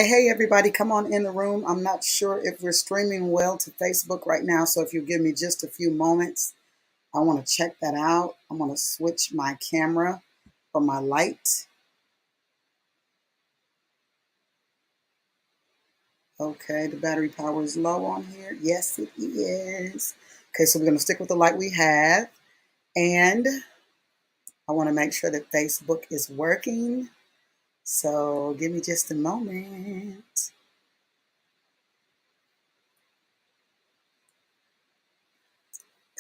Hey, everybody, come on in the room. I'm not sure if we're streaming well to Facebook right now, so if you give me just a few moments, I want to check that out. I'm going to switch my camera for my light. Okay, the battery power is low on here. Yes, it is. Okay, so we're going to stick with the light we have, and I want to make sure that Facebook is working. So give me just a moment.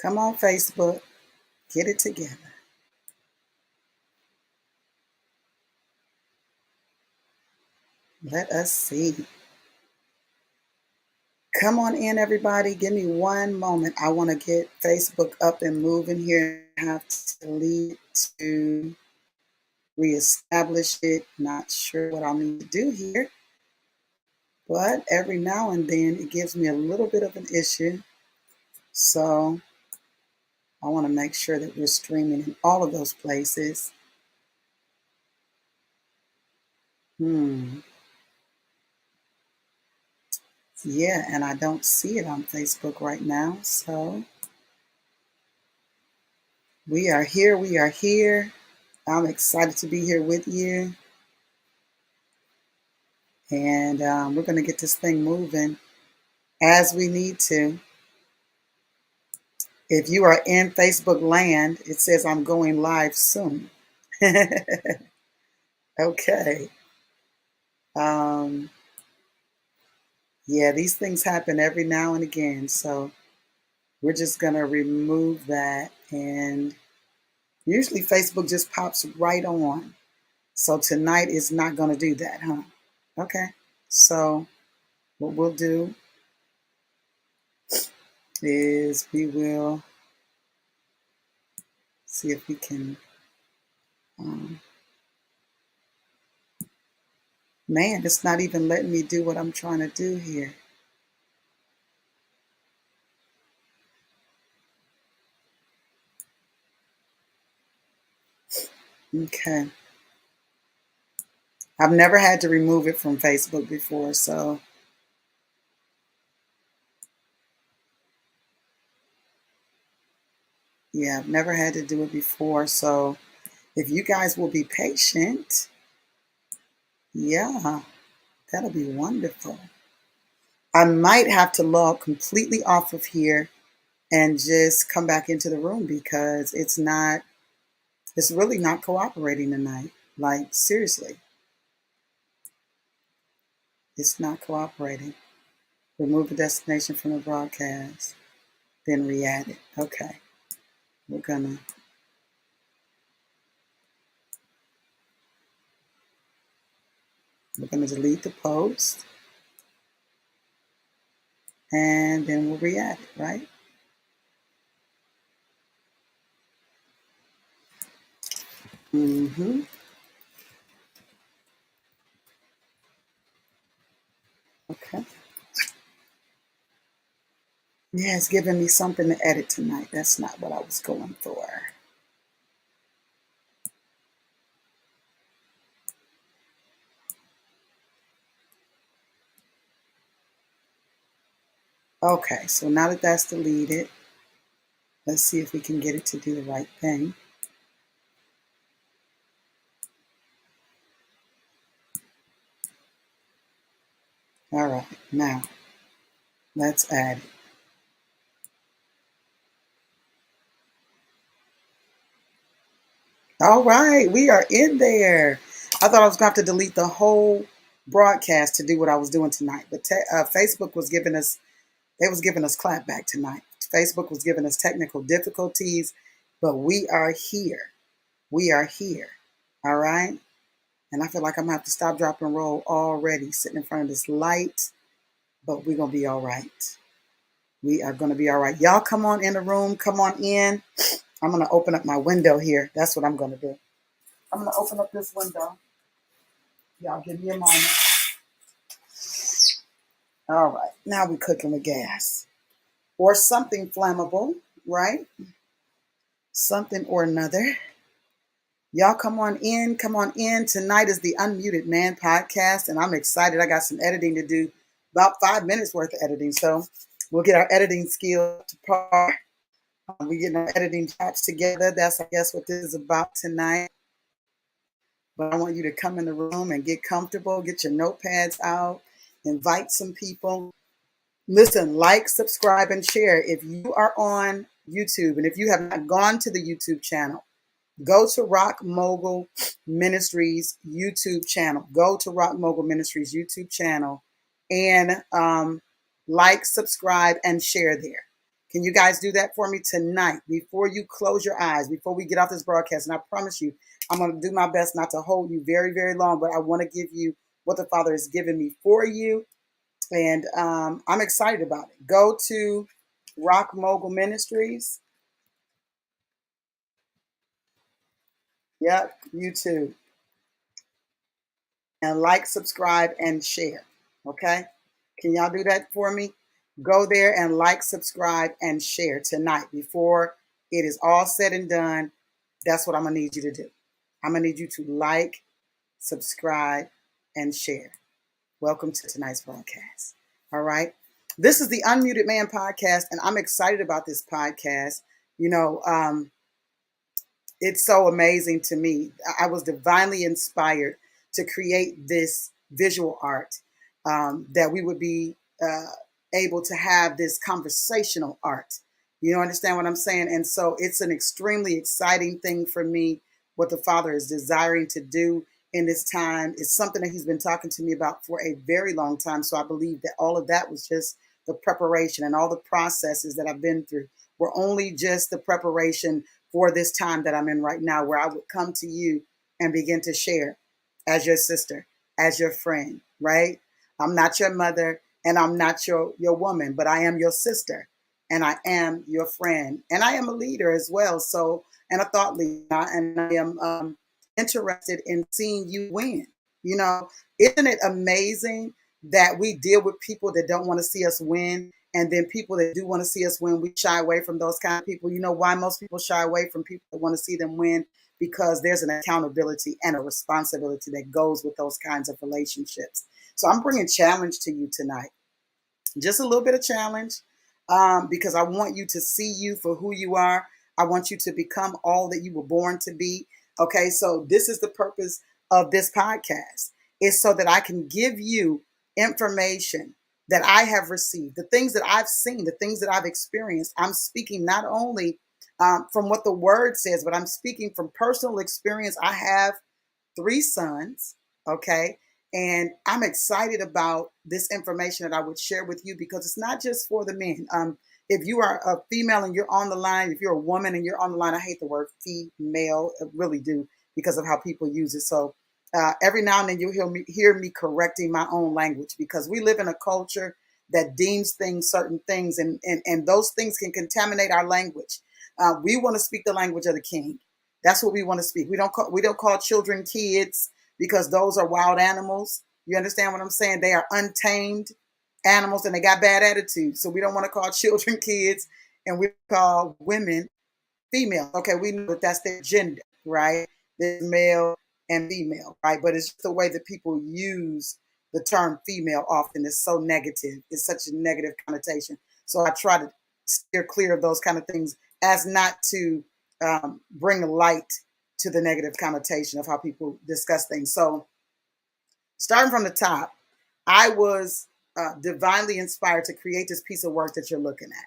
Come on, Facebook, get it together. Let us see. Come on in, everybody. Give me one moment. I want to get Facebook up and moving here. I have to leave to reestablish it. Not sure what I'll need to do here, but every now and then it gives me a little bit of an issue. So I want to make sure that we're streaming in all of those places. Yeah, and I don't see it on Facebook right now. So we are here. We are here. I'm excited to be here with you. And we're going to get this thing moving as we need to. If you are in Facebook land, it says I'm going live soon. Okay. Um, yeah, these things happen every now and again. So we're just going to remove that. And usually Facebook just pops right on. So tonight is not going to do that, huh? Okay. So what we'll do is we will see if we can. Um, Man, it's not even letting me do what I'm trying to do here. Okay. I've never had to remove it from Facebook before, so yeah, I've never had to do it before. So if you guys will be patient, yeah, that'll be wonderful. I might have to log completely off of here and just come back into the room because it's really not cooperating tonight. Like, seriously, it's not cooperating. Remove the destination from the broadcast, then re-add it. Okay. We're gonna delete the post and then we'll re-add it, right? Mm-hmm. Okay. Yeah, it's giving me something to edit tonight. That's not what I was going for. Okay, so now that that's deleted, let's see if we can get it to do the right thing. All right, now let's add it. All right, we are in there. I thought I was going to have to delete the whole broadcast to do what I was doing tonight, but Facebook was giving us clapback tonight. Facebook was giving us technical difficulties, but we are here. We are here. All right. And I feel like I'm gonna have to stop, drop, and roll already, sitting in front of this light, but we're gonna be all right. We are gonna be all right. Y'all come on in the room, come on in. I'm gonna open up my window here. That's what I'm gonna do. I'm gonna open up this window. Y'all give me a moment. All right. Now we're cooking with gas. Or something flammable, right? Something or another. Y'all come on in. Come on in. Tonight is the Unmuted Man podcast, and I'm excited. I got some editing to do, about 5 minutes worth of editing. So we'll get our editing skill to par. We getting our editing chats together. That's, I guess, what this is about tonight. But I want you to come in the room and get comfortable, get your notepads out, invite some people. Listen, like, subscribe, and share. If you are on YouTube and if you have not gone to the YouTube channel, go to Rock Mogul Ministries YouTube channel. Go to Rock Mogul Ministries YouTube channel and like, subscribe, and share there. Can you guys do that for me tonight before you close your eyes, before we get off this broadcast? And I promise you, I'm going to do my best not to hold you very, very long, but I want to give you what the Father has given me for you. And I'm excited about it. Go to Rock Mogul Ministries. Yep, YouTube. And like, subscribe, and share. Okay? Can y'all do that for me? Go there and like, subscribe, and share tonight before it is all said and done. That's what I'm going to need you to do. I'm going to need you to like, subscribe, and share. Welcome to tonight's broadcast. All right. This is the Unmuted Man podcast, and I'm excited about this podcast. It's so amazing to me. I was divinely inspired to create this visual art, that we would be able to have this conversational art. You understand what I'm saying? And so it's an extremely exciting thing for me, what the Father is desiring to do in this time. It's something that he's been talking to me about for a very long time. So I believe that all of that was just the preparation, and all the processes that I've been through were only just the preparation for this time that I'm in right now, where I would come to you and begin to share as your sister, as your friend, right? I'm not your mother and I'm not your woman, but I am your sister and I am your friend and I am a leader as well. So, and a thought leader, and I am interested in seeing you win. Isn't it amazing that we deal with people that don't want to see us win? And then people that do want to see us win, we shy away from those kind of people. You know why most people shy away from people that want to see them win? Because there's an accountability and a responsibility that goes with those kinds of relationships. So I'm bringing challenge to you tonight. Just a little bit of challenge, because I want you to see you for who you are. I want you to become all that you were born to be. Okay, so this is the purpose of this podcast, is so that I can give you information that I have received, the things that I've seen, the things that I've experienced. I'm speaking not only from what the word says, but I'm speaking from personal experience. I have 3 sons, okay? And I'm excited about this information that I would share with you, because it's not just for the men. If you are a female and you're on the line, if you're a woman and you're on the line, I hate the word female, I really do, because of how people use it. So every now and then you'll hear me correcting my own language, because we live in a culture that deems things certain things, and those things can contaminate our language. We want to speak the language of the king. That's what we want to speak. We don't call children kids, because those are wild animals. You understand what I'm saying? They are untamed animals and they got bad attitudes. So we don't want to call children kids, and we call women female. Okay, we know that that's their gender, right? There's male and female, right? But it's just the way that people use the term female often is so negative. It's such a negative connotation. So I try to steer clear of those kind of things, as not to bring light to the negative connotation of how people discuss things. So starting from the top, I was divinely inspired to create this piece of work that you're looking at.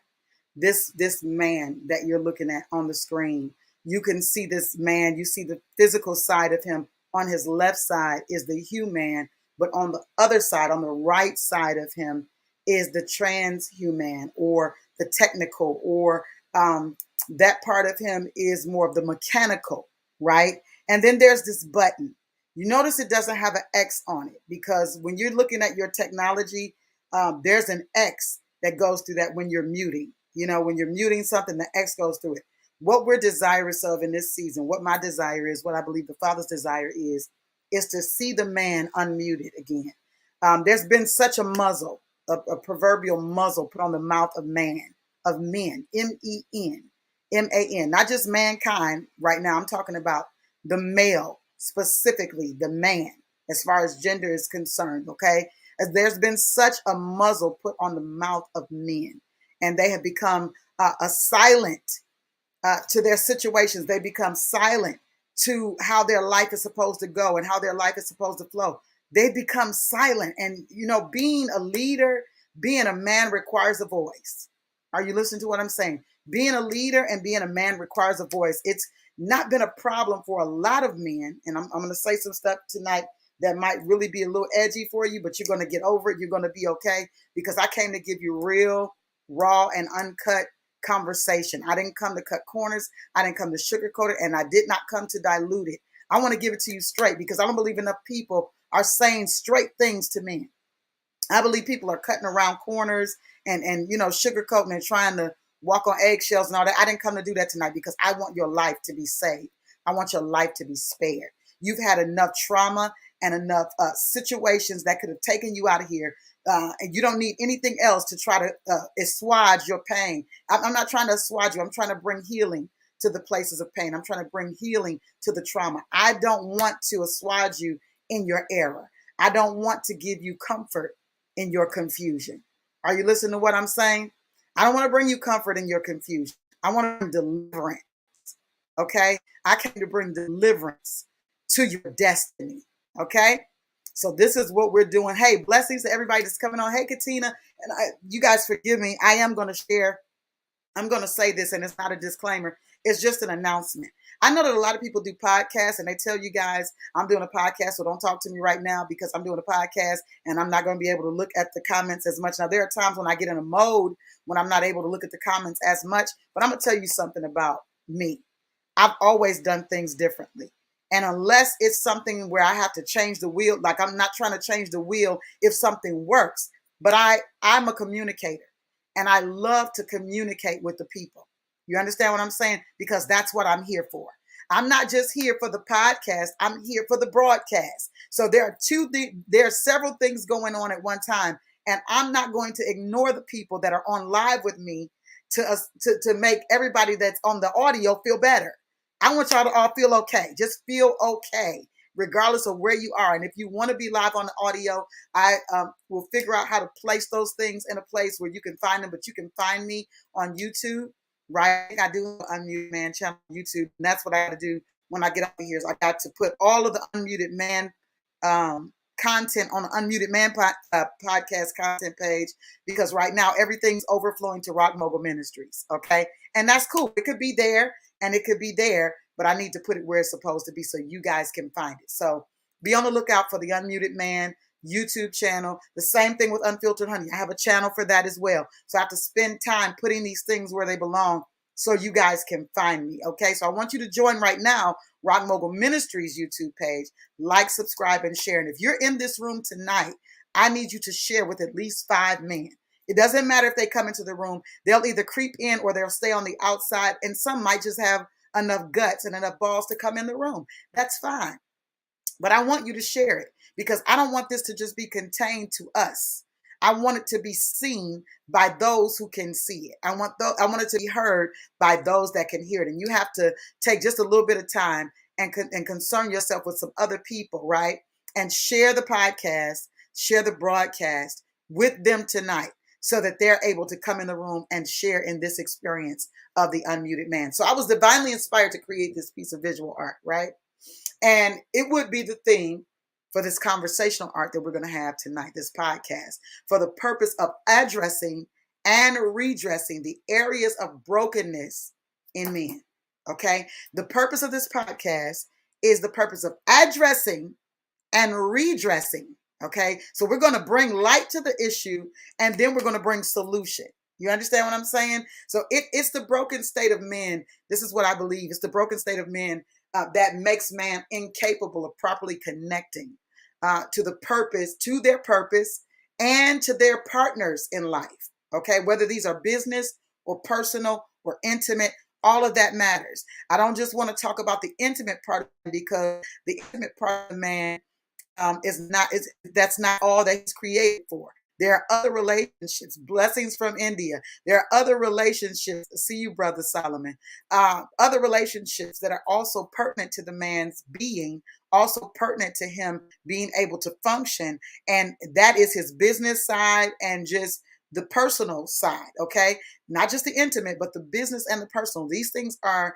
This man that you're looking at on the screen, you can see this man. You see the physical side of him. On his left side is the human, but on the other side, on the right side of him, is the transhuman, or the technical, or that part of him is more of the mechanical, right? And then there's this button. You notice it doesn't have an X on it, because when you're looking at your technology, there's an X that goes through that when you're muting. When you're muting something, the X goes through it. What we're desirous of in this season, what my desire is, what I believe the Father's desire is to see the man unmuted again. There's been such a muzzle, a proverbial muzzle put on the mouth of man, of men, MEN, MAN, not just mankind right now. I'm talking about the male, specifically the man, as far as gender is concerned, okay? As there's been such a muzzle put on the mouth of men, and they have become a silent to their situations. They become silent to how their life is supposed to go and how their life is supposed to flow. They become silent. And, being a leader, being a man requires a voice. Are you listening to what I'm saying? Being a leader and being a man requires a voice. It's not been a problem for a lot of men. And I'm going to say some stuff tonight that might really be a little edgy for you, but you're going to get over it. You're going to be okay, because I came to give you real, raw, and uncut conversation. I didn't come to cut corners. I didn't come to sugarcoat it, and I did not come to dilute it. I want to give it to you straight, because I don't believe enough people are saying straight things to men. I believe people are cutting around corners and sugarcoating and trying to walk on eggshells and all that. I didn't come to do that tonight, because I want your life to be saved. I want your life to be spared. You've had enough trauma and enough situations that could have taken you out of here. And you don't need anything else to try to assuage your pain. I'm not trying to assuage you. I'm trying to bring healing to the places of pain. I'm trying to bring healing to the trauma. I don't want to assuage you in your error. I don't want to give you comfort in your confusion. Are you listening to what I'm saying? I don't want to bring you comfort in your confusion. I want to bring deliverance. Okay? I came to bring deliverance to your destiny. Okay? So this is what we're doing. Hey, blessings to everybody that's coming on. Hey, Katina, and you guys forgive me. I am going to share. I'm going to say this, and it's not a disclaimer. It's just an announcement. I know that a lot of people do podcasts, and they tell you guys, I'm doing a podcast, so don't talk to me right now, because I'm doing a podcast, and I'm not going to be able to look at the comments as much. Now, there are times when I get in a mode when I'm not able to look at the comments as much, but I'm going to tell you something about me. I've always done things differently. And unless it's something where I have to change the wheel, like I'm not trying to change the wheel if something works, but I'm a communicator, and I love to communicate with the people. You understand what I'm saying? Because that's what I'm here for. I'm not just here for the podcast. I'm here for the broadcast. So there are several things going on at one time, and I'm not going to ignore the people that are on live with me to make everybody that's on the audio feel better. I want y'all to all feel okay. Just feel okay, regardless of where you are. And if you want to be live on the audio, I will figure out how to place those things in a place where you can find them. But you can find me on YouTube, right? I do Unmuted Man channel on YouTube. And that's what I got to do when I get out of here. Is I got to put all of the Unmuted Man content on the Unmuted Man podcast content page, because right now everything's overflowing to Rock Mogul Ministries. Okay. And that's cool. It could be there and it could be there, but I need to put it where it's supposed to be so you guys can find it. So be on the lookout for the Unmuted Man YouTube channel. The same thing with Unfiltered Honey. I have a channel for that as well. So I have to spend time putting these things where they belong so you guys can find me. Okay. So I want you to join right now Rock Mogul Ministries YouTube page. Like, subscribe, and share. And if you're in this room tonight, I need you to share with at least 5 men. It doesn't matter if they come into the room. They'll either creep in or they'll stay on the outside. And some might just have enough guts and enough balls to come in the room. That's fine. But I want you to share it, because I don't want this to just be contained to us. I want it to be seen by those who can see it. I want it to be heard by those that can hear it. And you have to take just a little bit of time and concern yourself with some other people, right? And share the podcast, share the broadcast with them tonight, so that they're able to come in the room and share in this experience of the Unmuted Man. So I was divinely inspired to create this piece of visual art, right? And it would be the theme for this conversational art that we're going to have tonight, this podcast, for the purpose of addressing and redressing the areas of brokenness in men. Okay? The purpose of this podcast is the purpose of addressing and redressing. Okay? So we're going to bring light to the issue, and then we're going to bring solution. You understand what I'm saying? So it's the broken state of men. This is what I believe. It's the broken state of men that makes man incapable of properly connecting to their purpose, and to their partners in life. Okay, whether these are business or personal or intimate, all of that matters. I don't just want to talk about the intimate part, because the intimate part of man that's not all that he's created for. There are other relationships, blessings from India. There are other relationships. See you, Brother Solomon. Other relationships that are also pertinent to the man's being, also pertinent to him being able to function. And that is his business side and just the personal side. Okay. Not just the intimate, but the business and the personal. These things are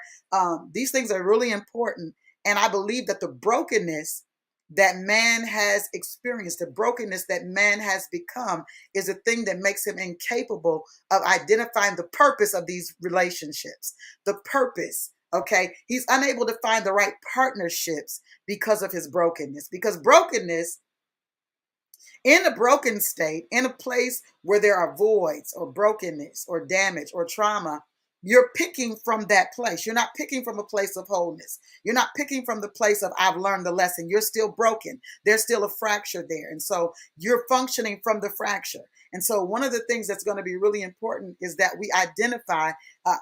really important. And I believe that the brokenness that man has experienced, the brokenness that man has become, is a thing that makes him incapable of identifying the purpose of these relationships. The purpose, okay? He's unable to find the right partnerships because of his brokenness. Because brokenness, in a broken state, in a place where there are voids or brokenness or damage or trauma, you're picking from that place. You're not picking from a place of wholeness. You're not picking from the place of I've learned the lesson. You're still broken. There's still a fracture there. And so you're functioning from the fracture. And so one of the things that's going to be really important is that we identify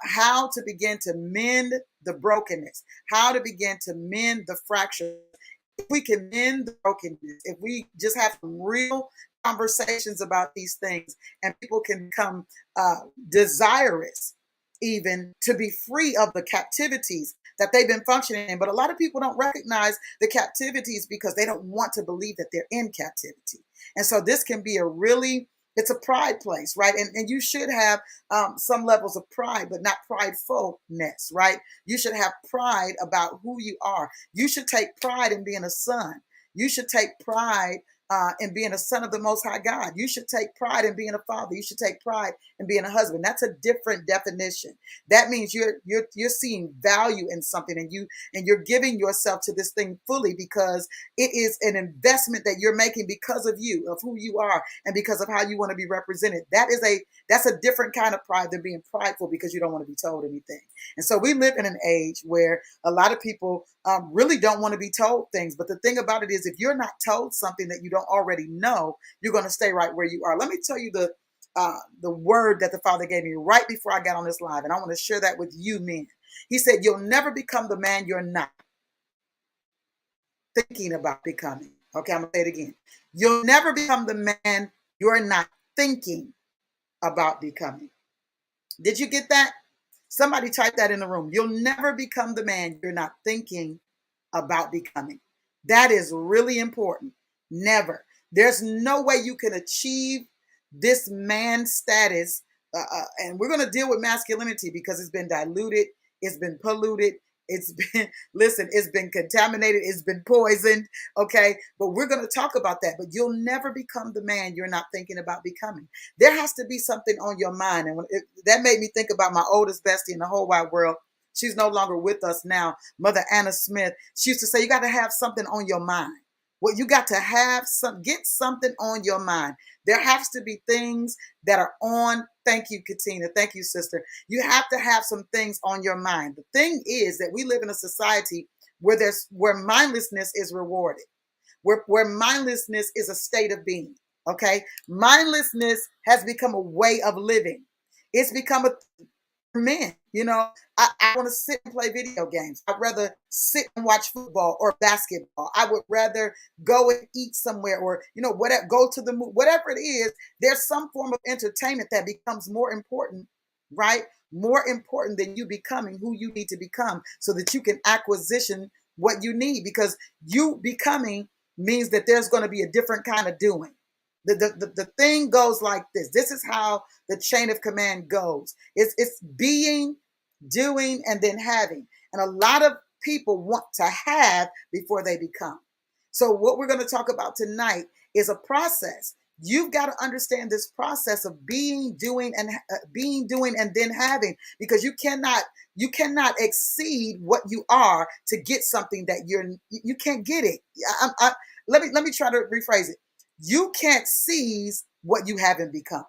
how to begin to mend the brokenness, how to begin to mend the fracture. If we can mend the brokenness, if we just have some real conversations about these things, and people can become desirous even to be free of the captivities that they've been functioning in. But a lot of people don't recognize the captivities because they don't want to believe that they're in captivity. And so this can be it's a pride place, right? And you should have some levels of pride, but not pridefulness, right? You should have pride about who you are. You should take pride in being a son. You should take pride in being a son of the Most High God. You should take pride in being a father. You should take pride in being a husband. That's a different definition. That means you're seeing value in something, and you're giving yourself to this thing fully because it is an investment that you're making because of you, of who you are, and because of how you want to be represented. That's a different kind of pride than being prideful because you don't want to be told anything. And so we live in an age where a lot of people really don't want to be told things. But the thing about it is, if you're not told something that you don't already know, you're going to stay right where you are. Let me tell you the word that the Father gave me right before I got on this live, and I want to share that with you men. He said, you'll never become the man you're not thinking about becoming. Okay, I'm going to say it again. You'll never become the man you're not thinking about becoming. Did you get that? Somebody type that in the room. You'll never become the man you're not thinking about becoming. That is really important. Never. There's no way you can achieve this man status. And we're going to deal with masculinity because it's been diluted. It's been polluted. It's been contaminated. It's been poisoned. Okay. But we're going to talk about that. But you'll never become the man you're not thinking about becoming. There has to be something on your mind. And that made me think about my oldest bestie in the whole wide world. She's no longer with us now. Mother Anna Smith. She used to say, you got to have something on your mind. Well, you got to get something on your mind. There has to be things that are on. Thank you, Katina. Thank you, sister. You have to have some things on your mind. The thing is that we live in a society where mindlessness is rewarded, where mindlessness is a state of being. Okay, mindlessness has become a way of living. It's become a men, I want to sit and play video games. I'd rather sit and watch football or basketball. I would rather go and eat somewhere or, whatever, go to the movie, whatever it is. There's some form of entertainment that becomes more important, right? More important than you becoming who you need to become so that you can acquisition what you need, because you becoming means that there's going to be a different kind of doing. The thing goes like this. This is how the chain of command goes. It's being, doing, and then having. And a lot of people want to have before they become. So what we're going to talk about tonight is a process. You've got to understand this process of being, doing, and then having, because you cannot exceed what you are to get something that you can't get it. Let me try to rephrase it. You can't seize what you haven't become.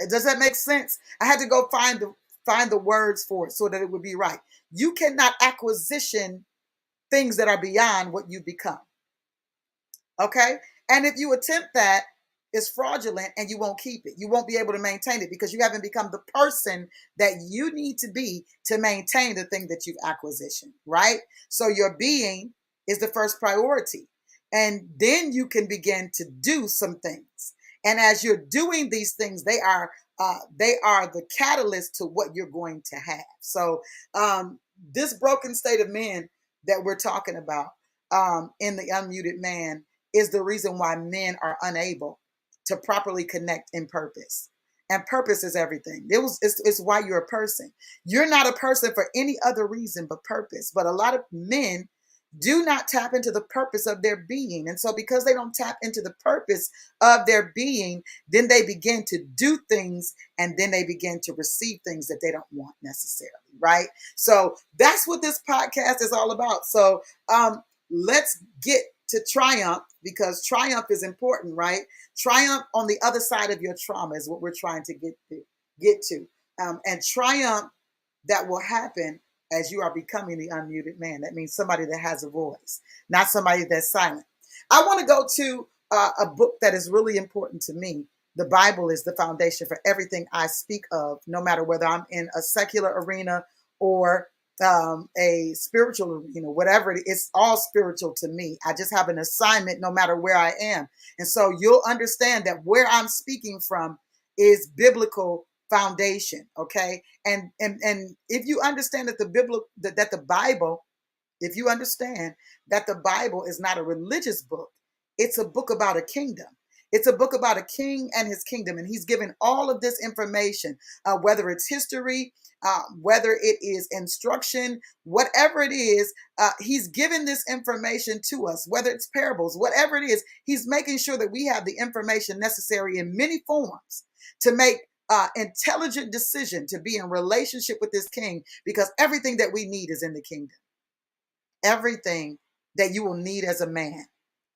Does that make sense? I had to go find the words for it so that it would be right. You cannot acquisition things that are beyond what you become. Okay? And if you attempt that, it's fraudulent and you won't keep it. You won't be able to maintain it because you haven't become the person that you need to be to maintain the thing that you've acquisitioned, right? So your being is the first priority. And then you can begin to do some things. And as you're doing these things, they are the catalyst to what you're going to have. So this broken state of men that we're talking about in the unmuted man is the reason why men are unable to properly connect in purpose. And purpose is everything. It's why you're a person. You're not a person for any other reason but purpose. But a lot of men do not tap into the purpose of their being. And so because they don't tap into the purpose of their being, then they begin to do things, and then they begin to receive things that they don't want necessarily, right? So that's what this podcast is all about. So let's get to triumph, because triumph is important, right? Triumph on the other side of your trauma is what we're trying to get to. And triumph that will happen as you are becoming the unmuted man. That means somebody that has a voice, not somebody that's silent. I want to go to a book that is really important to me. The Bible is the foundation for everything I speak of, no matter whether I'm in a secular arena or a spiritual arena, whatever it is. It's all spiritual to me. I just have an assignment no matter where I am. And so you'll understand that where I'm speaking from is biblical foundation. Okay. And if you understand that the Bible, if you understand that the Bible is not a religious book, it's a book about a kingdom. It's a book about a king and his kingdom. And he's given all of this information, whether it's history, whether it is instruction, whatever it is, he's given this information to us, whether it's parables, whatever it is, he's making sure that we have the information necessary in many forms to make intelligent decision to be in relationship with this king, because everything that we need is in the kingdom. Everything that you will need as a man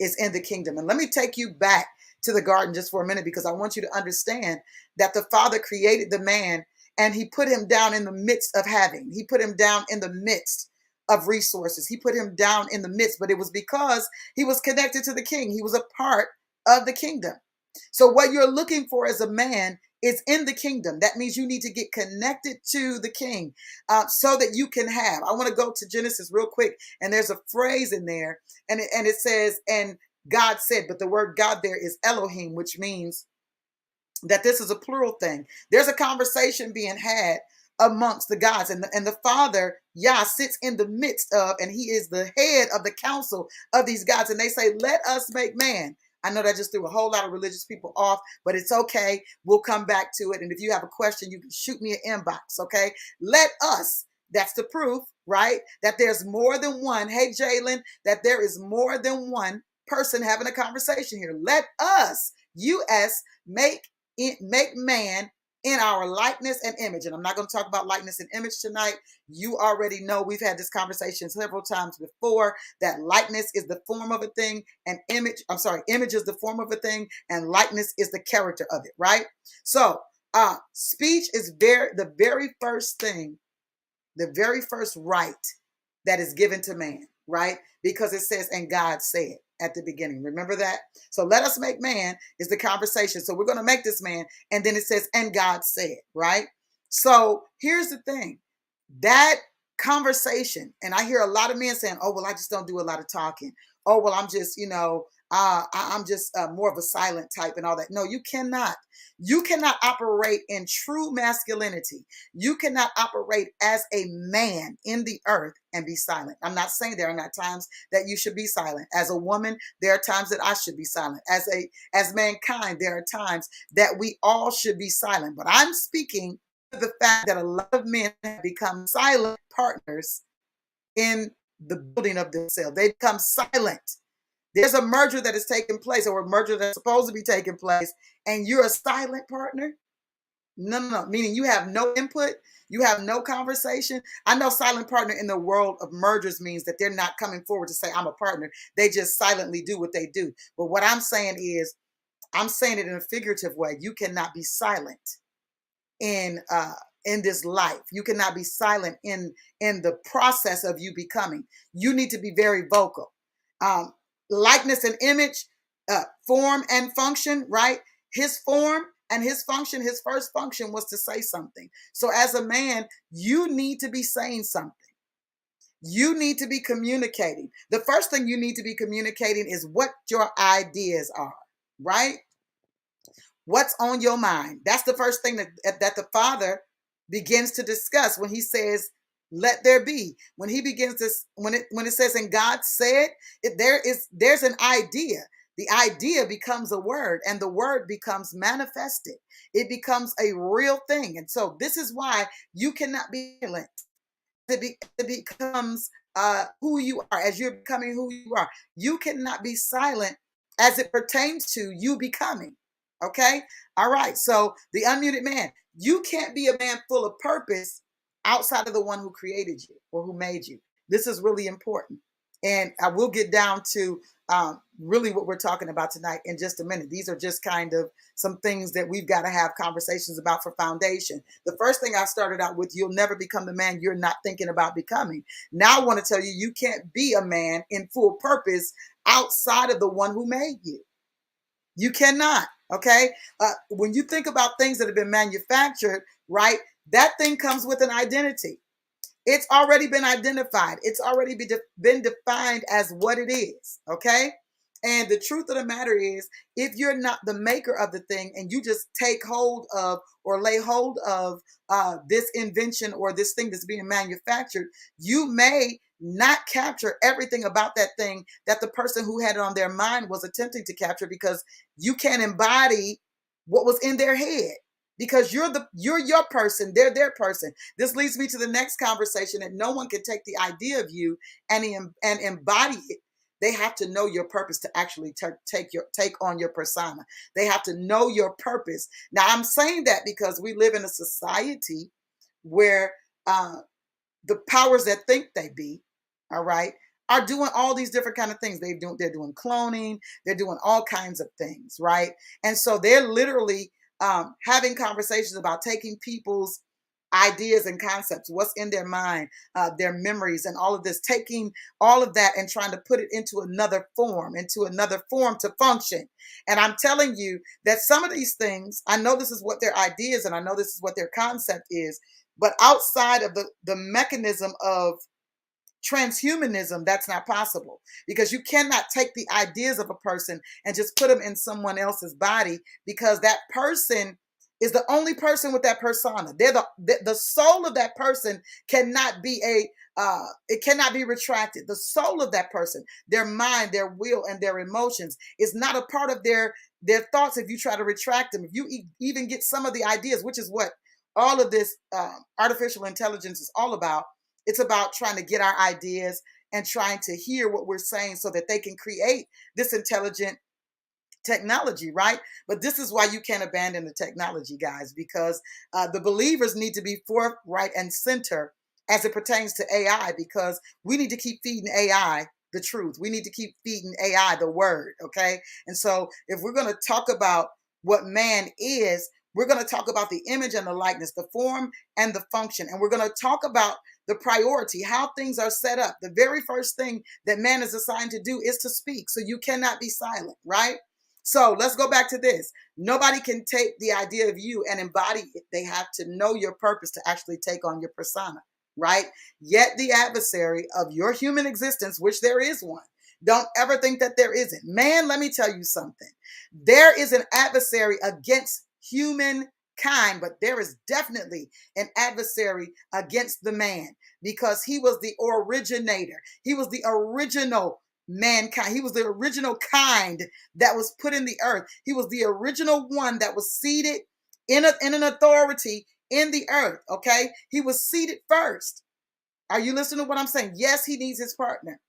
is in the kingdom. And let me take you back to the garden just for a minute, because I want you to understand that the Father created the man and he put him down in the midst of having. He put him down in the midst of resources. He put him down in the midst, but it was because he was connected to the king. He was a part of the kingdom. So what you're looking for as a man is in the kingdom. That means you need to get connected to the king so that you can have. I want to go to Genesis real quick, and there's a phrase in there, and it says, and God said, but the word God there is Elohim, which means that this is a plural thing. There's a conversation being had amongst the gods, and the Father, Yah, sits in the midst of, and he is the head of the council of these gods, and they say, let us make man. I know that just threw a whole lot of religious people off, but it's okay. We'll come back to it. And if you have a question, you can shoot me an inbox, okay? Let us, that's the proof, right? That there's more than one. Hey, Jalen, that there is more than one person having a conversation here. Let us, us, make man in our likeness and image. And I'm not going to talk about likeness and image tonight. You already know, we've had this conversation several times before, that likeness is the form of a thing and image is the form of a thing and likeness is the character of it, right? So speech is the very first thing, the very first right that is given to man, right? Because it says, and God said at the beginning. Remember that? So let us make man is the conversation. So we're going to make this man. And then it says, and God said, right? So here's the thing. That conversation, and I hear a lot of men saying, oh, well, I just don't do a lot of talking. Oh, well, I'm just, I'm just more of a silent type and all that. No, you cannot. You cannot operate in true masculinity. You cannot operate as a man in the earth and be silent. I'm not saying there are not times that you should be silent. As a woman, there are times that I should be silent. As mankind, there are times that we all should be silent. But I'm speaking to the fact that a lot of men have become silent partners in the building of themselves. They become silent. There's a merger that is taking place, or a merger that's supposed to be taking place, and you're a silent partner? No. Meaning you have no input, you have no conversation. I know silent partner in the world of mergers means that they're not coming forward to say, I'm a partner. They just silently do what they do. But what I'm saying is, I'm saying it in a figurative way. You cannot be silent in this life. You cannot be silent in the process of you becoming. You need to be very vocal. Likeness and image, form and function, right? His form and his function, his first function was to say something. So as a man, you need to be saying something. You need to be communicating. The first thing you need to be communicating is what your ideas are, right? What's on your mind? That's the first thing that the Father begins to discuss when he says, "Let there be." When he begins this, when it says, "And God said," there's an idea. The idea becomes a word, and the word becomes manifested. It becomes a real thing, and so this is why you cannot be silent. It becomes who you are as you're becoming who you are. You cannot be silent as it pertains to you becoming. Okay. All right. So the unmuted man, you can't be a man full of purpose outside of the one who created you or who made you. This is really important. And I will get down to really what we're talking about tonight in just a minute. These are just kind of some things that we've got to have conversations about for foundation. The first thing I started out with, you'll never become the man you're not thinking about becoming. Now I want to tell you, you can't be a man in full purpose outside of the one who made you. You cannot. Okay. When you think about things that have been manufactured, right, that thing comes with an identity. It's already been identified. It's already been defined as what it is. Okay. And the truth of the matter is, if you're not the maker of the thing and you just take hold of or lay hold of this invention or this thing that's being manufactured, you may not capture everything about that thing that the person who had it on their mind was attempting to capture, because you can't embody what was in their head, because you're your person, they're their person. This leads me to the next conversation, that no one can take the idea of you and embody it. They have to know your purpose to actually take on your persona. They have to know your purpose. Now, I'm saying that because we live in a society where the powers that think they be, all right, are doing all these different kind of things. They're doing cloning. They're doing all kinds of things, right? And so they're literally having conversations about taking people's ideas and concepts, what's in their mind, their memories, and all of this, taking all of that and trying to put it into another form to function. And I'm telling you that some of these things, I know this is what their ideas and I know this is what their concept is, but outside of the mechanism of transhumanism, that's not possible, because you cannot take the ideas of a person and just put them in someone else's body, because that person is the only person with that persona. They're the soul of that person cannot be it cannot be retracted. The soul of that person, their mind, their will, and their emotions is not a part of their thoughts if you try to retract them. If you even get some of the ideas, which is what all of this artificial intelligence is all about. It's about trying to get our ideas and trying to hear what we're saying so that they can create this intelligent technology, right? But this is why you can't abandon the technology, guys, because the believers need to be forthright and center as it pertains to AI, because we need to keep feeding AI the truth. We need to keep feeding AI the word, okay? And so if we're going to talk about what man is, we're going to talk about the image and the likeness, the form and the function. And we're going to talk about the priority, how things are set up. The very first thing that man is assigned to do is to speak. So you cannot be silent, right? So let's go back to this. Nobody can take the idea of you and embody it. They have to know your purpose to actually take on your persona, right? Yet the adversary of your human existence, which there is one, don't ever think that there isn't. Man, let me tell you something. There is an adversary against humankind, but there is definitely an adversary against the man, because he was the originator. He was the original mankind. He was the original kind that was put in the earth. He was the original one that was seated in an authority in the earth. Okay. He was seated first. Are you listening to what I'm saying? Yes, he needs his partner.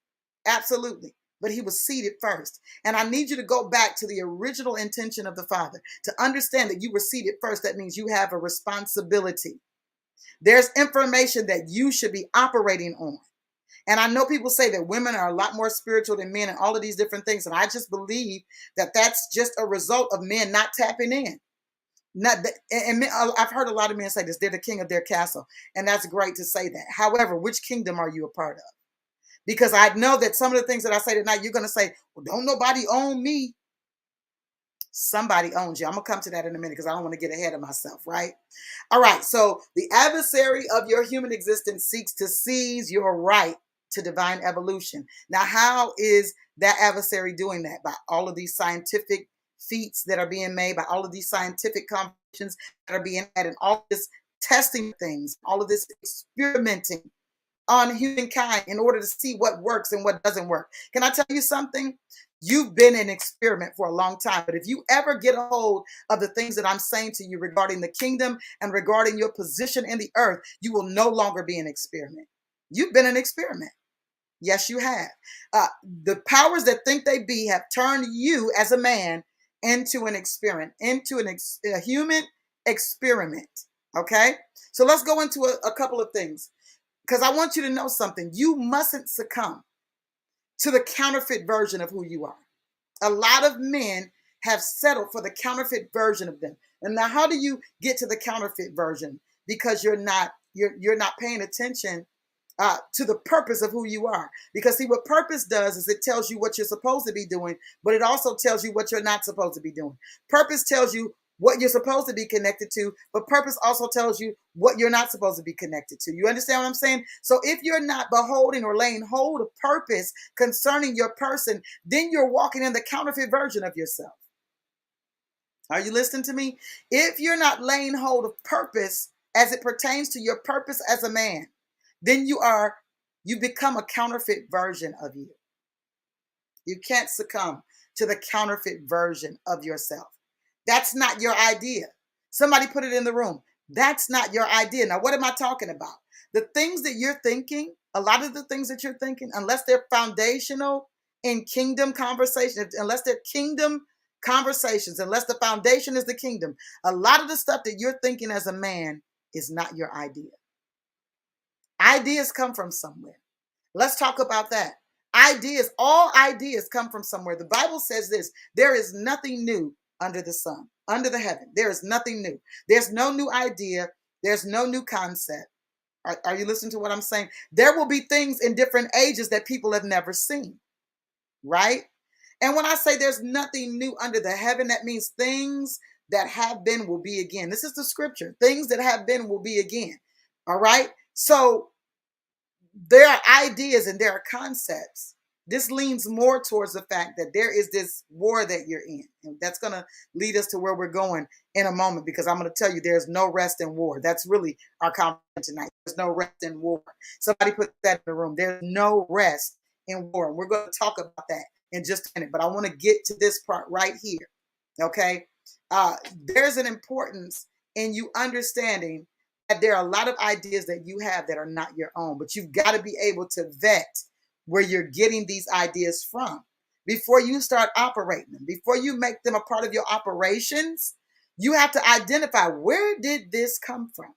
Absolutely. But he was seated first. And I need you to go back to the original intention of the Father to understand that you were seated first. That means you have a responsibility. There's information that you should be operating on. And I know people say that women are a lot more spiritual than men and all of these different things. And I just believe that that's just a result of men not tapping in. I've heard a lot of men say this, they're the king of their castle. And that's great to say that. However, which kingdom are you a part of? Because I know that some of the things that I say tonight, you're going to say, well, don't nobody own me. Somebody owns you. I'm going to come to that in a minute because I don't want to get ahead of myself, right? All right. So the adversary of your human existence seeks to seize your right to divine evolution. Now, how is that adversary doing that? By all of these scientific feats that are being made, by all of these scientific competitions that are being had, and all this testing things, all of this experimenting on humankind in order to see what works and what doesn't work. Can I tell you something? You've been an experiment for a long time, but if you ever get a hold of the things that I'm saying to you regarding the kingdom and regarding your position in the earth, you will no longer be an experiment. You've been an experiment. Yes, you have. The powers that think they be have turned you as a man into an experiment, into a human experiment. Okay? So let's go into a couple of things, because I want you to know something. You mustn't succumb to the counterfeit version of who you are. A lot of men have settled for the counterfeit version of them. And now, how do you get to the counterfeit version? Because you're not paying attention to the purpose of who you are. Because see, what purpose does is it tells you what you're supposed to be doing, but it also tells you what you're not supposed to be doing. Purpose tells you what you're supposed to be connected to, but purpose also tells you what you're not supposed to be connected to. You understand what I'm saying? So if you're not beholding or laying hold of purpose concerning your person, then you're walking in the counterfeit version of yourself. Are you listening to me? If you're not laying hold of purpose as it pertains to your purpose as a man, then you become a counterfeit version of you. You can't succumb to the counterfeit version of yourself. That's not your idea. Somebody put it in the room. That's not your idea. Now, what am I talking about? The things that you're thinking, a lot of the things that you're thinking, unless they're foundational in kingdom conversations, unless they're kingdom conversations, unless the foundation is the kingdom, a lot of the stuff that you're thinking as a man is not your idea. Ideas come from somewhere. Let's talk about that. All ideas come from somewhere. The Bible says this: there is nothing new under the sun, under the heaven. There is nothing new. There's no new idea. There's no new concept. Are you listening to what I'm saying? There will be things in different ages that people have never seen, right? And when I say there's nothing new under the heaven, that means things that have been will be again. This is the scripture. Things that have been will be again. All right? So there are ideas and there are concepts. This leans more towards the fact that there is this war that you're in. And that's going to lead us to where we're going in a moment, because I'm going to tell you there's no rest in war. That's really our conversation tonight. There's no rest in war. Somebody put that in the room. There's no rest in war. And we're going to talk about that in just a minute. But I want to get to this part right here. Okay? There's an importance in you understanding that there are a lot of ideas that you have that are not your own, but you've got to be able to vet where you're getting these ideas from before you start operating them. Before you make them a part of your operations, you have to identify, where did this come from?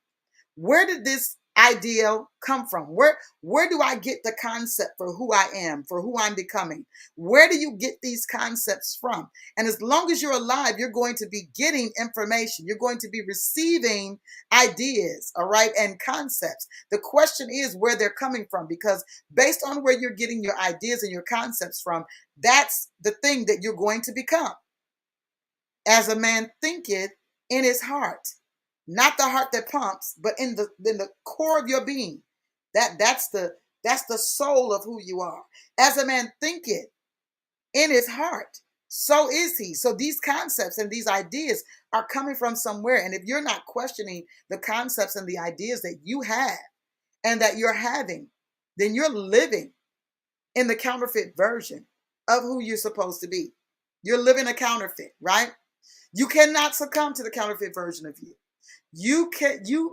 Where did this idea come from? Where do I get the concept for who I am, for who I'm becoming? Where do you get these concepts from? And as long as you're alive, you're going to be getting information. You're going to be receiving ideas, all right, and concepts. The question is where they're coming from, because based on where you're getting your ideas and your concepts from, that's the thing that you're going to become. As a man thinketh in his heart. Not the heart that pumps, but in the core of your being. That's the soul of who you are. As a man thinketh in his heart, so is he. So these concepts and these ideas are coming from somewhere. And if you're not questioning the concepts and the ideas that you have and that you're having, then you're living in the counterfeit version of who you're supposed to be. You're living a counterfeit, right? You cannot succumb to the counterfeit version of you. You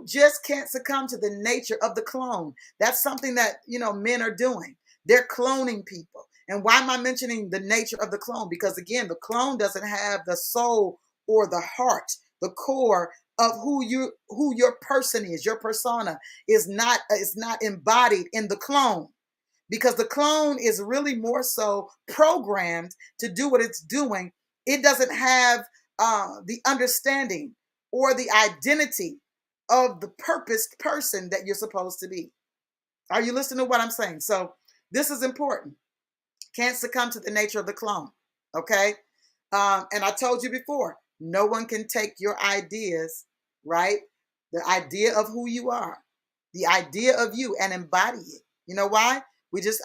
just can't succumb to the nature of the clone. That's something that, men are doing. They're cloning people. And why am I mentioning the nature of the clone? Because again, the clone doesn't have the soul or the heart, the core of who your person is. Your persona is not embodied in the clone, because the clone is really more so programmed to do what it's doing. It doesn't have the understanding or the identity of the purposed person that you're supposed to be. Are you listening to what I'm saying? So this is important. Can't succumb to the nature of the clone. Okay? And I told you before, no one can take your ideas, right? The idea of who you are, the idea of you, and embody it. You know why?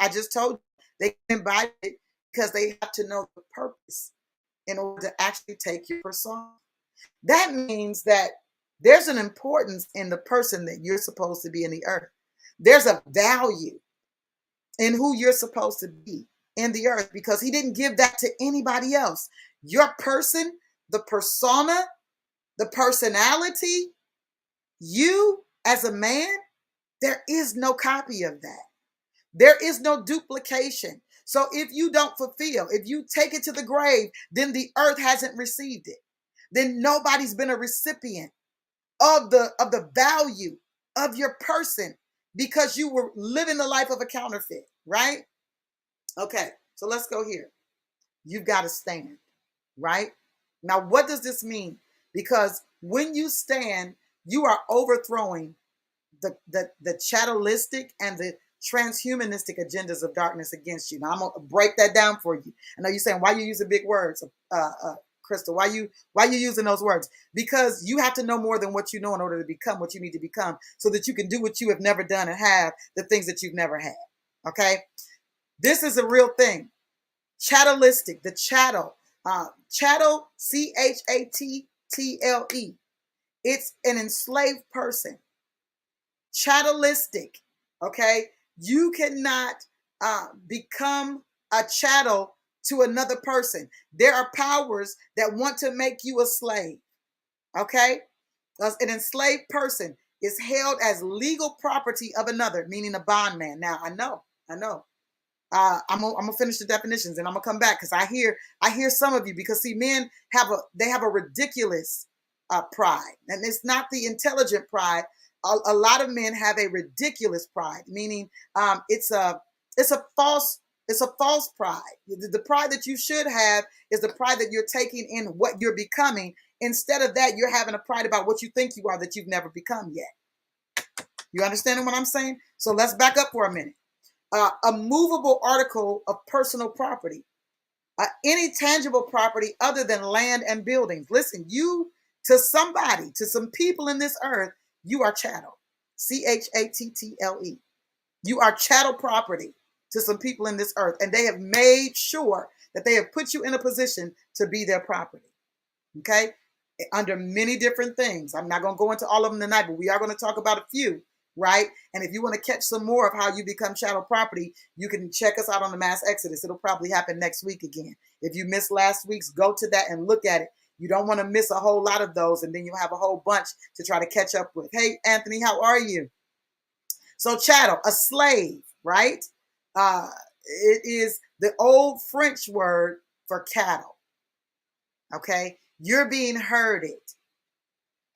I just told you they can embody it because they have to know the purpose in order to actually take your persona. That means that there's an importance in the person that you're supposed to be in the earth. There's a value in who you're supposed to be in the earth because he didn't give that to anybody else. Your person, the persona, the personality, you as a man, there is no copy of that. There is no duplication. So if you don't fulfill, if you take it to the grave, then the earth hasn't received it. Then nobody's been a recipient of the value of your person because you were living the life of a counterfeit, right? Okay, so let's go here. You've got to stand, right? Now, what does this mean? Because when you stand, you are overthrowing the chattelistic and the transhumanistic agendas of darkness against you. Now, I'm going to break that down for you. I know you're saying, why are you using big words, Crystal? Why you using those words? Because you have to know more than what you know in order to become what you need to become so that you can do what you have never done and have the things that you've never had. Okay? This is a real thing. Chattelistic, the chattel, chattel, CHATTLE. It's an enslaved person. Chattelistic, okay? You cannot become a chattel to another person. There are powers that want to make you a slave, okay? An enslaved person is held as legal property of another, meaning a bondman. Now, I know. I'm gonna finish the definitions and I'm gonna come back because I hear some of you because see, men have a ridiculous pride, and it's not the intelligent pride. A lot of men have a ridiculous pride, meaning it's a false pride. The pride that you should have is the pride that you're taking in what you're becoming. Instead of that, you're having a pride about what you think you are that you've never become yet. You understanding what I'm saying? So let's back up for a minute. A movable article of personal property, any tangible property other than land and buildings. Listen, you to somebody, to some people in this earth, you are chattel. CHATTLE. You are chattel property to some people in this earth, and they have made sure that they have put you in a position to be their property. Okay? Under many different things. I'm not going to go into all of them tonight, but we are going to talk about a few. Right? And if you want to catch some more of how you become chattel property, you can check us out on the Mass Exodus. It'll probably happen next week again. If you missed last week's, go to that and look at it. You don't want to miss a whole lot of those, and then you'll have a whole bunch to try to catch up with. Hey, Anthony, how are you? So chattel, a slave, right? It is the old French word for cattle. Okay? You're being herded.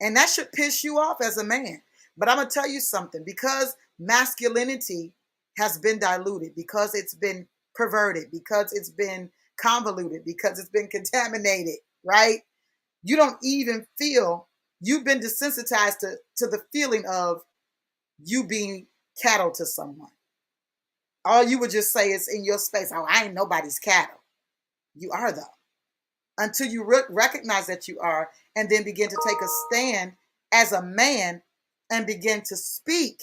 And that should piss you off as a man. But I'm going to tell you something, because masculinity has been diluted, because it's been perverted, because it's been convoluted, because it's been contaminated, right? You don't even feel, you've been desensitized to the feeling of you being cattle to someone. All you would just say is in your space, oh, I ain't nobody's cattle. You are though. Until you recognize that you are, and then begin to take a stand as a man and begin to speak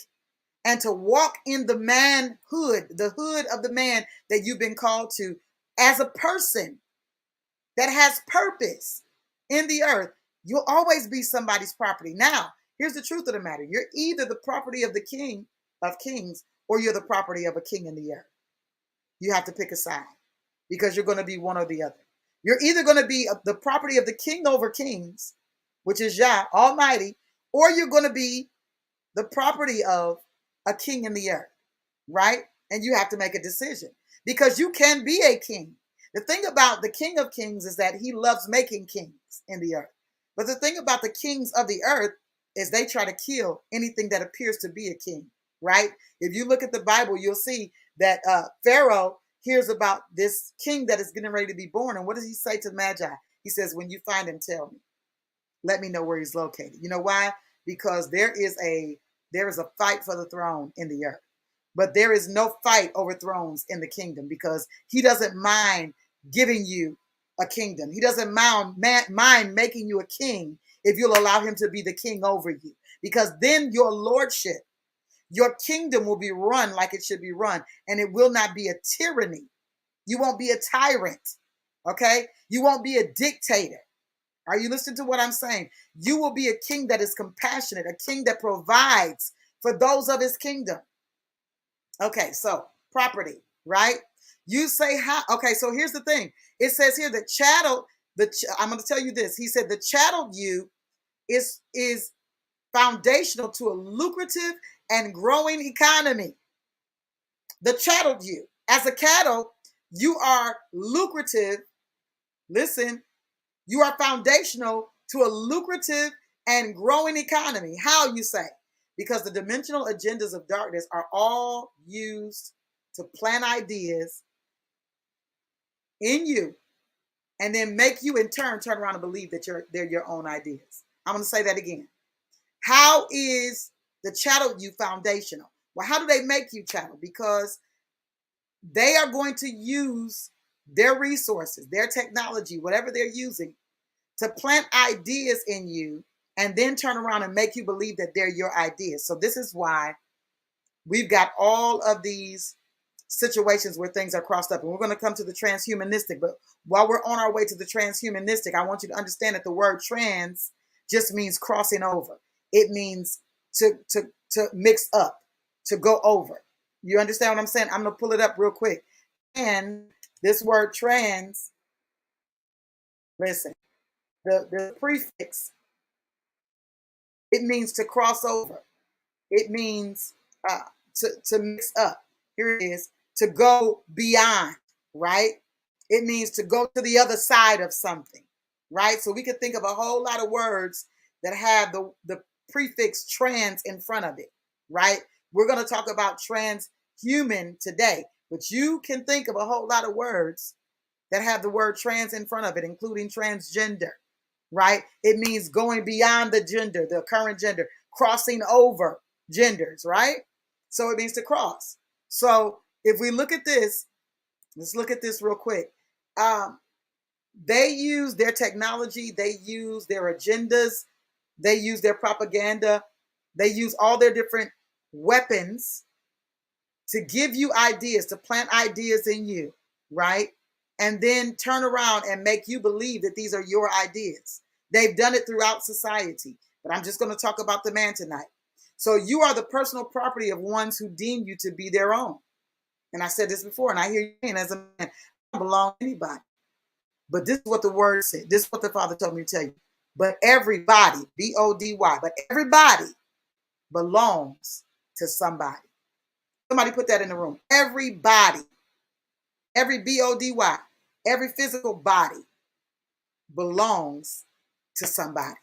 and to walk in the manhood, the hood of the man that you've been called to as a person that has purpose in the earth. You'll always be somebody's property. Now, here's the truth of the matter. You're either the property of the King of Kings or you're the property of a king in the earth. You have to pick a side because you're going to be one or the other. You're either going to be the property of the King over kings, which is Yah Almighty, or you're going to be the property of a king in the earth, right? And you have to make a decision because you can be a king. The thing about the King of Kings is that he loves making kings in the earth. But the thing about the kings of the earth is they try to kill anything that appears to be a king, right? If you look at the Bible, you'll see that Pharaoh hears about this king that is getting ready to be born. And what does he say to Magi? He says, when you find him, tell me. Let me know where he's located. You know why? Because there is a fight for the throne in the earth. But there is no fight over thrones in the kingdom because he doesn't mind giving you a kingdom. He doesn't mind making you a king if you'll allow him to be the king over you. Because then your lordship, your kingdom will be run like it should be run. And it will not be a tyranny. You won't be a tyrant. Okay? You won't be a dictator. Are you listening to what I'm saying? You will be a king that is compassionate, a king that provides for those of his kingdom. Okay, so property, right? You say how? Okay, so here's the thing. It says here that chattel. I'm going to tell you this. He said the chattel you is foundational to a lucrative and growing economy. The chattel you, as a cattle, you are lucrative. Listen, you are foundational to a lucrative and growing economy. How, you say? Because the dimensional agendas of darkness are all used to plant ideas in you and then make you in turn turn around and believe that they're your own ideas. I'm going to say that again. How is the chattel you foundational? Well, how do they make you chattel? Because they are going to use their resources, their technology, whatever they're using, to plant ideas in you and then turn around and make you believe that they're your ideas. So this is why we've got all of these situations where things are crossed up. And we're going to come to the transhumanistic. But while we're on our way to the transhumanistic, I want you to understand that the word trans just means crossing over. It means to mix up, to go over. You understand what I'm saying? I'm going to pull it up real quick. And this word trans, listen, the prefix, it means to cross over. It means to mix up. Here it is, to go beyond, right? It means to go to the other side of something, right? So we could think of a whole lot of words that have the prefix trans in front of it, right? We're going to talk about transhuman today, but you can think of a whole lot of words that have the word trans in front of it, including transgender, right? It means going beyond the gender, the current gender, crossing over genders, right? So it means to cross. So if we look at this, let's look at this real quick. They use their technology, they use their agendas, they use their propaganda, they use all their different weapons to give you ideas, to plant ideas in you, right? And then turn around and make you believe that these are your ideas. They've done it throughout society, but I'm just going to talk about the man tonight. So you are the personal property of ones who deem you to be their own. And I said this before, and I hear you saying, as a man, I don't belong to anybody. But this is what the word said. This is what the Father told me to tell you. But everybody, B-O-D-Y, but everybody belongs to somebody. Somebody put that in the room. Everybody, every B-O-D-Y, every physical body belongs to somebody.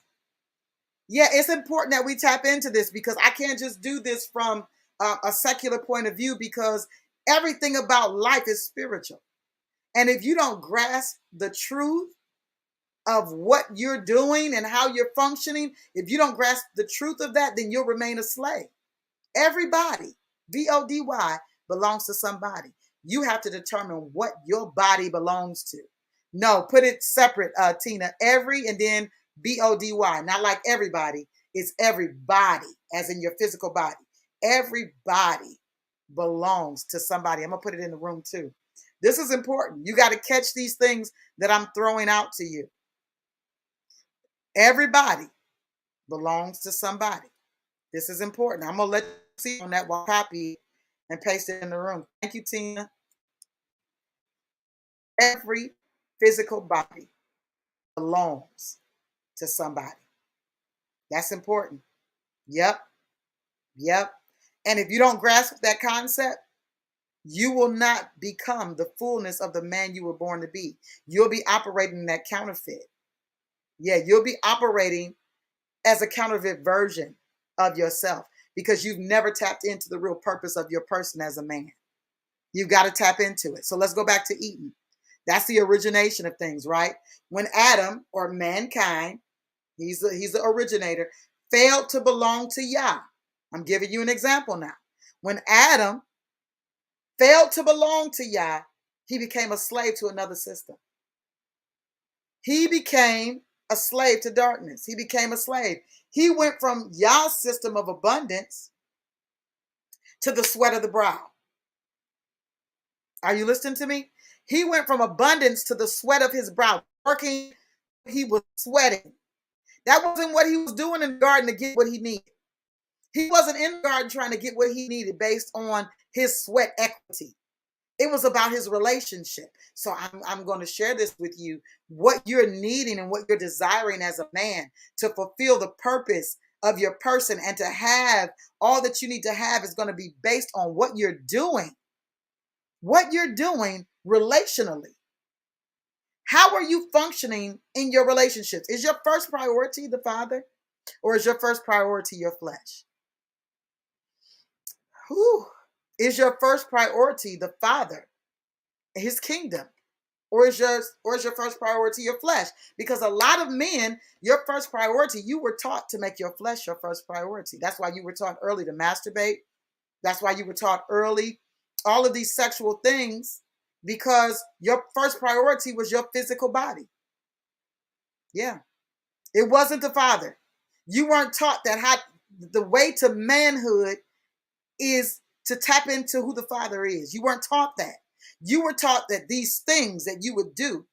Yeah, it's important that we tap into this, because I can't just do this from a secular point of view, because everything about life is spiritual. And if you don't grasp the truth of what you're doing and how you're functioning, if you don't grasp the truth of that, then you'll remain a slave. Everybody, B-O-D-Y, belongs to somebody. You have to determine what your body belongs to. No, put it separate, Tina. Every and then B-O-D-Y. Not like everybody. It's everybody, as in your physical body. Everybody belongs to somebody. I'm going to put it in the room too. This is important. You got to catch these things that I'm throwing out to you. Everybody belongs to somebody. This is important. I'm going to let you see on that while I copy and paste it in the room. Thank you, Tina. Every physical body belongs to somebody. That's important. Yep. Yep. And if you don't grasp that concept, you will not become the fullness of the man you were born to be. You'll be operating that counterfeit. Yeah, you'll be operating as a counterfeit version of yourself, because you've never tapped into the real purpose of your person as a man. You've got to tap into it. So let's go back to Eden. That's the origination of things, right? When Adam, or mankind, he's the originator, failed to belong to Yah. I'm giving you an example now. When Adam failed to belong to Yah, he became a slave to another system. He became a slave to darkness. He became a slave. He went from Yah's system of abundance to the sweat of the brow. Are you listening to me? He went from abundance to the sweat of his brow. Working, he was sweating. That wasn't what he was doing in the garden to get what he needed. He wasn't in the garden trying to get what he needed based on his sweat equity. It was about his relationship. So I'm going to share this with you, what you're needing and what you're desiring as a man to fulfill the purpose of your person and to have all that you need to have is going to be based on what you're doing relationally. How are you functioning in your relationships? Is your first priority the Father, or is your first priority your flesh? Whew. Is your first priority the Father, his kingdom, or is your first priority your flesh? Because a lot of men, your first priority, you were taught to make your flesh your first priority. That's why you were taught early to masturbate. That's why you were taught early all of these sexual things, because your first priority was your physical body. Yeah. It wasn't the Father. You weren't taught that the way to manhood is to tap into who the Father is. You weren't taught that. You were taught that these things that you would do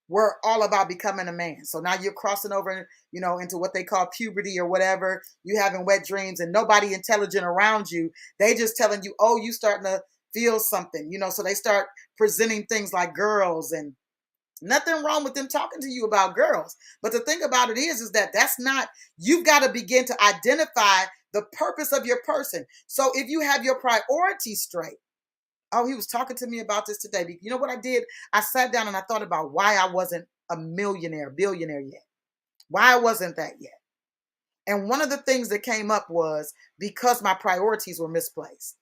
were all about becoming a man. So now you're crossing over, into what they call puberty or whatever. You having wet dreams and nobody intelligent around you. They just telling you, oh, you starting to feel something, so they start presenting things like girls, and nothing wrong with them talking to you about girls. But the thing about it is that that's not, you've got to begin to identify the purpose of your person. So if you have your priorities straight, oh, he was talking to me about this today. You know what I did? I sat down and I thought about why I wasn't a billionaire yet. Why I wasn't that yet. And one of the things that came up was because my priorities were misplaced.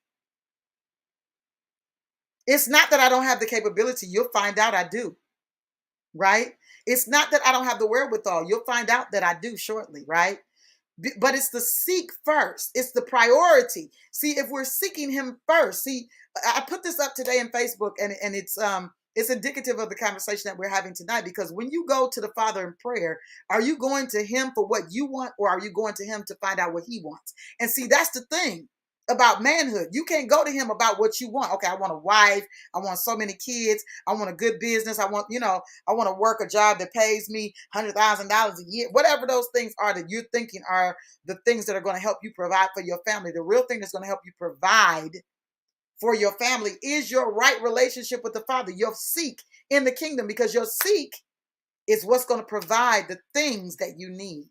It's not that I don't have the capability. You'll find out I do. Right? It's not that I don't have the wherewithal. You'll find out that I do shortly, right? But it's the seek first. It's the priority. See, if we're seeking him first, I put this up today in Facebook, and it's indicative of the conversation that we're having tonight, because when you go to the Father in prayer, are you going to him for what you want, or are you going to him to find out what he wants? And see, that's the thing about manhood. You can't go to him about what you want. Okay, I want a wife. I want so many kids. I want a good business. I want to work a job that pays me $100,000 a year. Whatever those things are that you're thinking are the things that are going to help you provide for your family. The real thing that's going to help you provide for your family is your right relationship with the Father, your seek in the kingdom, because your seek is what's going to provide the things that you need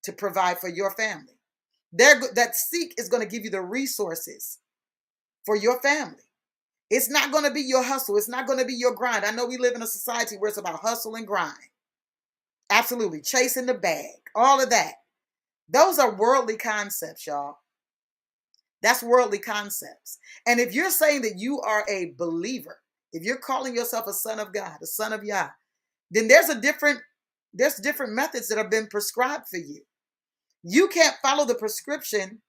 to provide for your family. That seek is going to give you the resources for your family. It's not going to be your hustle. It's not going to be your grind. I know we live in a society where it's about hustle and grind. Absolutely. Chasing the bag. All of that. Those are worldly concepts, y'all. That's worldly concepts. And if you're saying that you are a believer, if you're calling yourself a son of God, a son of Yah, then there's different methods that have been prescribed for you. You can't follow the prescription.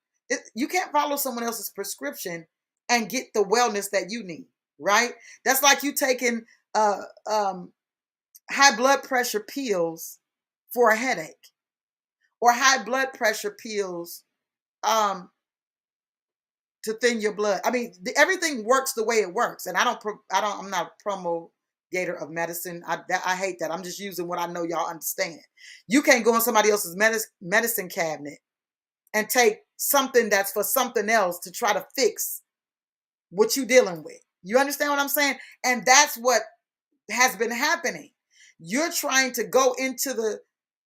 You can't follow someone else's prescription and get the wellness that you need, right? That's like you taking high blood pressure pills for a headache, or high blood pressure pills to thin your blood. I mean, everything works the way it works, and I'm not a promulgator of medicine. I hate that. I'm just using what I know y'all understand. You can't go in somebody else's medicine cabinet and take something that's for something else to try to fix what you're dealing with. You understand what I'm saying? And that's what has been happening. You're trying to go into the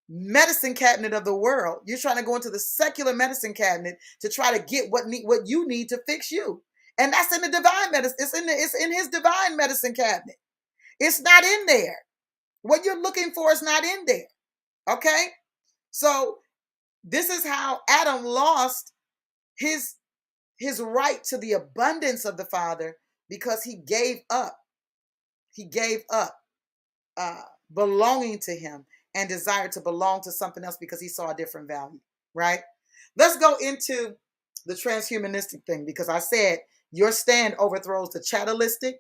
medicine cabinet of the world. You're trying to go into the secular medicine cabinet to try to get what you need to fix you. And that's in the divine medicine. It's in his divine medicine cabinet. It's not in there. What you're looking for is not in there. Okay? So this is how Adam lost his right to the abundance of the Father, because he gave up belonging to him and desired to belong to something else because he saw a different value, right? Let's go into the transhumanistic thing, because I said your stand overthrows the chattelistic,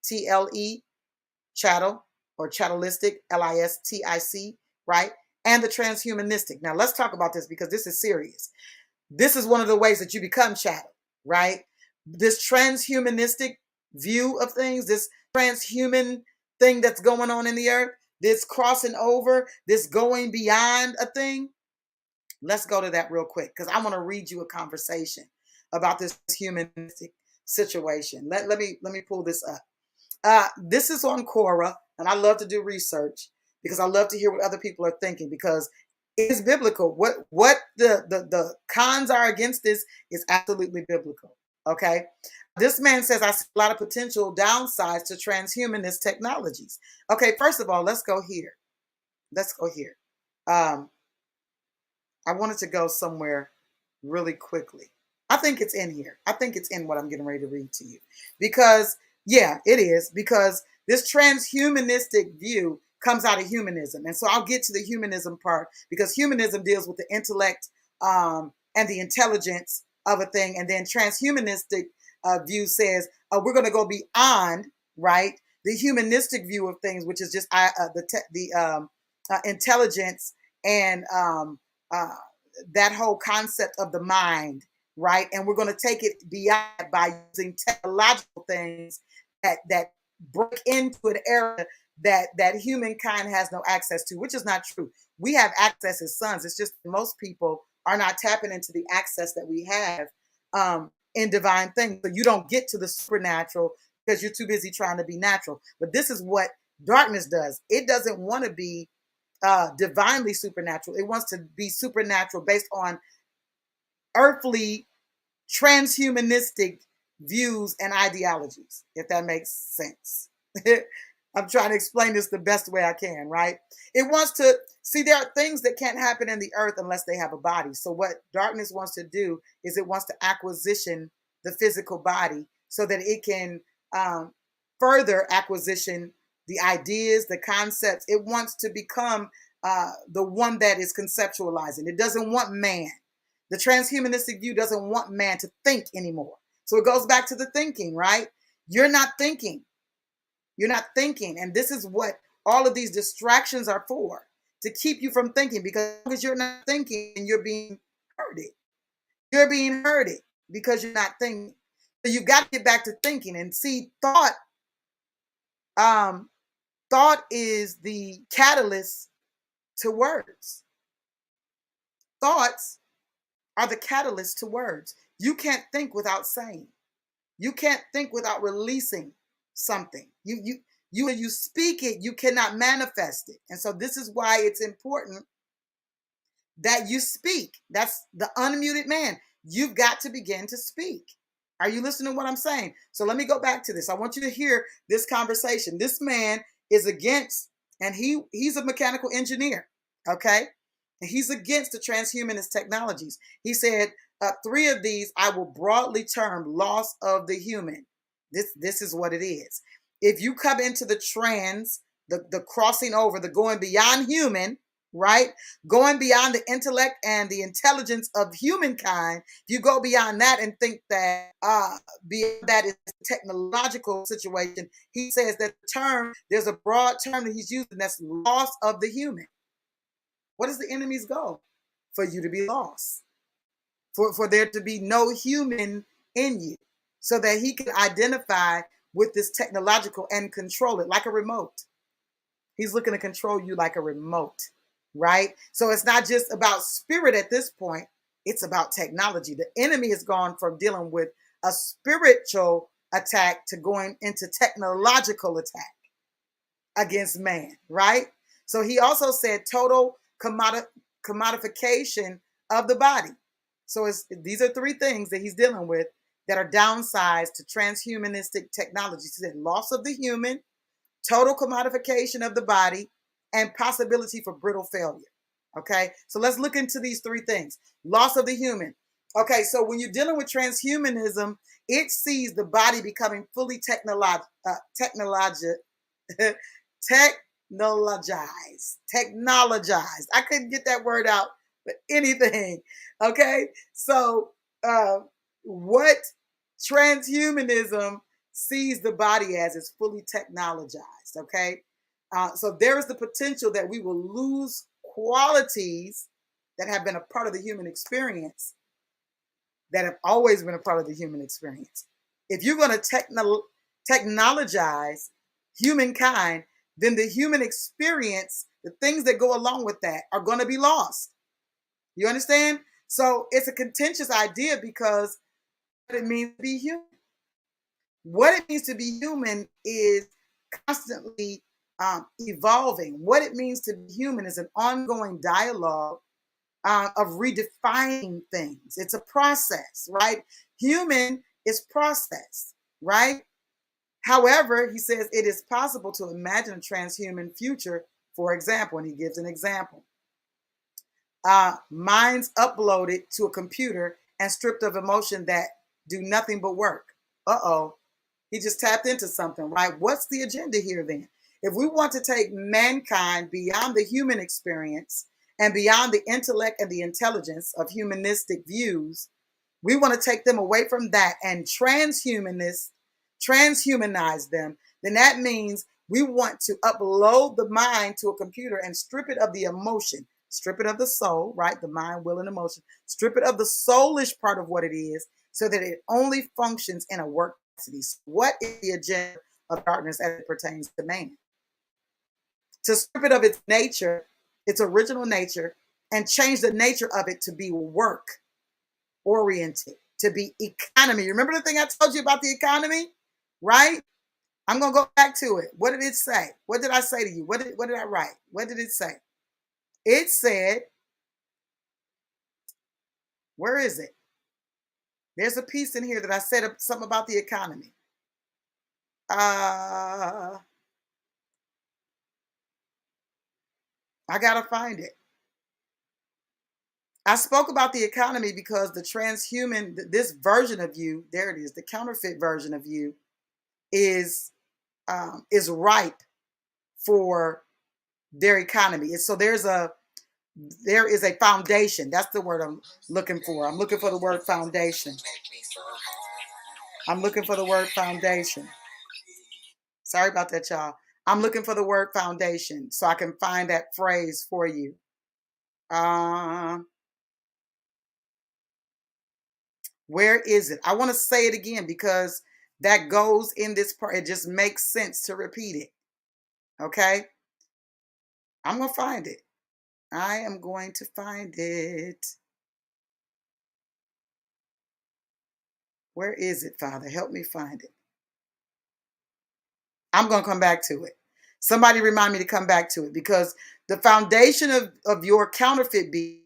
CHATTLE, chattel, or chattelistic, LISTIC, right? And the transhumanistic. Now let's talk about this, because this is serious. This is one of the ways that you become chattel, right? This transhumanistic view of things, this transhuman thing that's going on in the earth, this crossing over, this going beyond a thing. Let's go to that real quick because I want to read you a conversation about this humanistic situation. Let me pull this up. This is on Quora, and I love to do research because I love to hear what other people are thinking because it's biblical. What the cons are against this is absolutely biblical. Okay. This man says I see a lot of potential downsides to transhumanist technologies. Okay, first of all, let's go here. Let's go here. Um, I wanted to go somewhere really quickly. I think it's in here. I think it's in what I'm getting ready to read to you. Because, yeah, it is. Because this transhumanistic view comes out of humanism. And so I'll get to the humanism part because humanism deals with the intellect and the intelligence of a thing. And then transhumanistic view says we're going to go beyond, right, the humanistic view of things, which is just the intelligence and that whole concept of the mind, right? And we're going to take it beyond by using technological things that break into an area that humankind has no access to, which is not true. We have access as sons. It's just most people are not tapping into the access that we have in divine things. So you don't get to the supernatural because you're too busy trying to be natural. But this is what darkness does. It doesn't want to be divinely supernatural. It wants to be supernatural based on earthly transhumanistic views and ideologies, if that makes sense. I'm trying to explain this the best way I can, right? It wants to see there are things that can't happen in the earth unless they have a body. So what darkness wants to do is it wants to acquisition the physical body so that it can further acquisition the ideas, the concepts. It wants to become the one that is conceptualizing. It doesn't want man. The transhumanistic view doesn't want man to think anymore. So it goes back to the thinking, right? You're not thinking. You're not thinking. And this is what all of these distractions are for, to keep you from thinking, because as long as you're not thinking, you're being hurted. You're being hurted because you're not thinking. So you've got to get back to thinking and see thought is the catalyst to words. Thoughts are the catalyst to words. You can't think without saying. You can't think without releasing something. When you speak it, you cannot manifest it. And so this is why it's important that you speak. That's the unmuted man. You've got to begin to speak. Are you listening to what I'm saying? So let me go back to this. I want you to hear this conversation. This man is against, and he's a mechanical engineer, okay? And he's against the transhumanist technologies. He said, three of these I will broadly term loss of the human. This is what it is. If you come into the the crossing over, the going beyond human, right? Going beyond the intellect and the intelligence of humankind, you go beyond that and think that beyond that is a technological situation. He says that there's a broad term that he's using, that's loss of the human. What is the enemy's goal? For you to be lost. For there to be no human in you, so that he can identify with this technological and control it like a remote. He's looking to control you like a remote, right? So it's not just about spirit at this point, it's about technology. The enemy has gone from dealing with a spiritual attack to going into technological attack against man, right? So he also said total commodification of the body. So these are three things that he's dealing with that are downsides to transhumanistic technologies. He said loss of the human, total commodification of the body, and possibility for brittle failure. Okay, so let's look into these three things. Loss of the human. Okay, so when you're dealing with transhumanism, it sees the body becoming fully technologized. I couldn't get that word out, but anything. Okay, so what transhumanism sees the body as is fully technologized. Okay, so there is the potential that we will lose qualities that have been a part of the human experience, that have always been a part of the human experience. If you're going to technologize humankind, then the human experience, the things that go along with that, are going to be lost. You understand? So it's a contentious idea because what it means to be human. What it means to be human is constantly evolving. What it means to be human is an ongoing dialogue of redefining things. It's a process, right? Human is process, right? However, he says it is possible to imagine a transhuman future, for example, and he gives an example. Minds uploaded to a computer and stripped of emotion that do nothing but work. Uh-oh. He just tapped into something, right? What's the agenda here then? If we want to take mankind beyond the human experience and beyond the intellect and the intelligence of humanistic views, we want to take them away from that and transhumanize them, then that means we want to upload the mind to a computer and strip it of the emotion, strip it of the soul, right? The mind, will, and emotion, strip it of the soulish part of what it is so that it only functions in a work capacity. So what is the agenda of darkness as it pertains to man? To strip it of its nature, its original nature, and change the nature of it to be work oriented, to be economy. Remember the thing I told you about the economy, right? I'm going to go back to it. What did it say? What did I say to you? What did I write? What did it say? It said, where is it? There's a piece in here that I said something about the economy. I got to find it. I spoke about the economy because the transhuman, this version of you, there it is, the counterfeit version of you is ripe for their economy. So there is a foundation. That's the word I'm looking for. I'm looking for the word foundation. I'm looking for the word foundation. Sorry about that, y'all. I'm looking for the word foundation so I can find that phrase for you. Where is it? I want to say it again because that goes in this part. It just makes sense to repeat it. Okay? I'm going to find it. I am going to find it. Where is it, Father? Help me find it. I'm going to come back to it. Somebody remind me to come back to it because the foundation of your counterfeit being,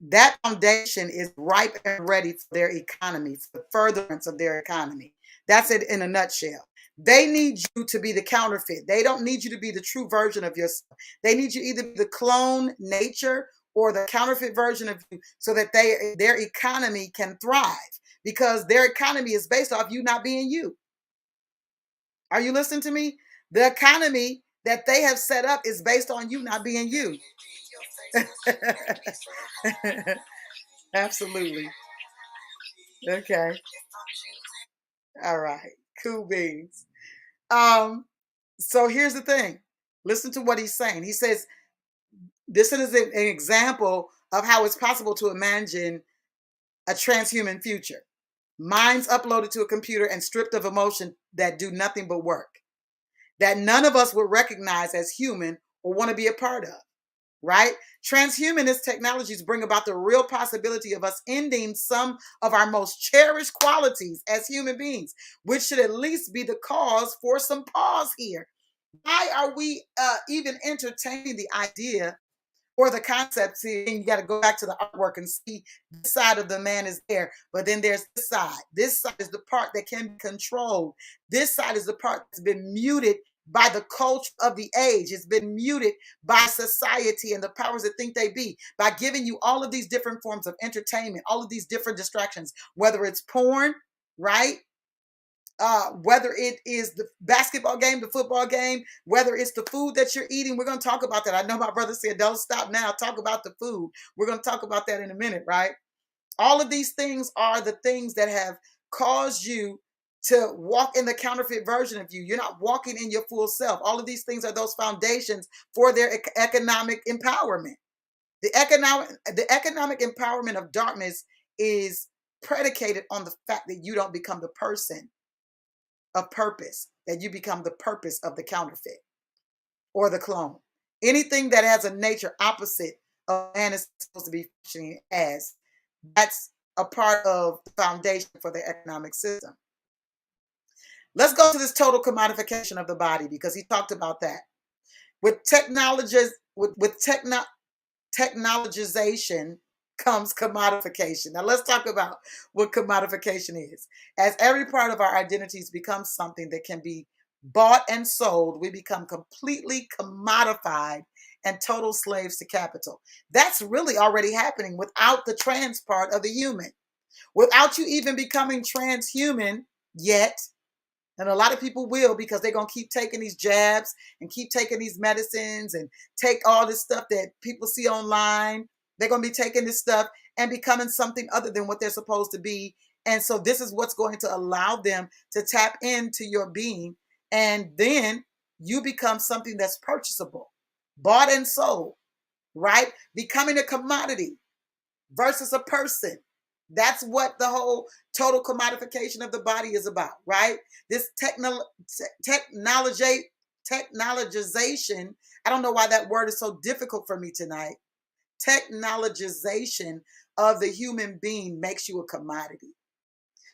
that foundation is ripe and ready for their economy, for the furtherance of their economy. That's it in a nutshell. They need you to be the counterfeit. They don't need you to be the true version of yourself. They need you either the clone nature or the counterfeit version of you so that their economy can thrive because their economy is based off you not being you. Are you listening to me? The economy that they have set up is based on you not being you. Absolutely. Okay. All right. Cool beans. So here's the thing. Listen to what he's saying. He says, this is an example of how it's possible to imagine a transhuman future. Minds uploaded to a computer and stripped of emotion that do nothing but work. That none of us would recognize as human or want to be a part of. Right? Transhumanist technologies bring about the real possibility of us ending some of our most cherished qualities as human beings, which should at least be the cause for some pause here. Why are we even entertaining the idea or the concept? See, you got to go back to the artwork and see this side of the man is there, but then there's this side. This side is the part that can be controlled. This side is the part that's been muted by the culture of the age. It's been muted by society and the powers that think they be, by giving you all of these different forms of entertainment, all of these different distractions, whether it's porn, right? Whether it is the basketball game, the football game, whether it's the food that you're eating. We're going to talk about that. I know my brother said, don't stop now. Talk about the food. We're going to talk about that in a minute, right? All of these things are the things that have caused you to walk in the counterfeit version of you. You're not walking in your full self. All of these things are those foundations for their economic empowerment. The economic empowerment of darkness is predicated on the fact that you don't become the person of purpose, that you become the purpose of the counterfeit or the clone. Anything that has a nature opposite of man is supposed to be functioning as, that's a part of the foundation for the economic system. Let's go to this total commodification of the body, because he talked about that. With technologies, with technologization comes commodification. Now let's talk about what commodification is. As every part of our identities becomes something that can be bought and sold, we become completely commodified and total slaves to capital. That's really already happening without the trans part of the human. Without you even becoming transhuman yet, and a lot of people will, because they're going to keep taking these jabs and keep taking these medicines and take all this stuff that people see online. They're going to be taking this stuff and becoming something other than what they're supposed to be. And so this is what's going to allow them to tap into your being. And then you become something that's purchasable, bought and sold, right? Becoming a commodity versus a person. That's what the whole total commodification of the body is about, right? This technologization. I don't know why that word is so difficult for me tonight. Technologization of the human being makes you a commodity.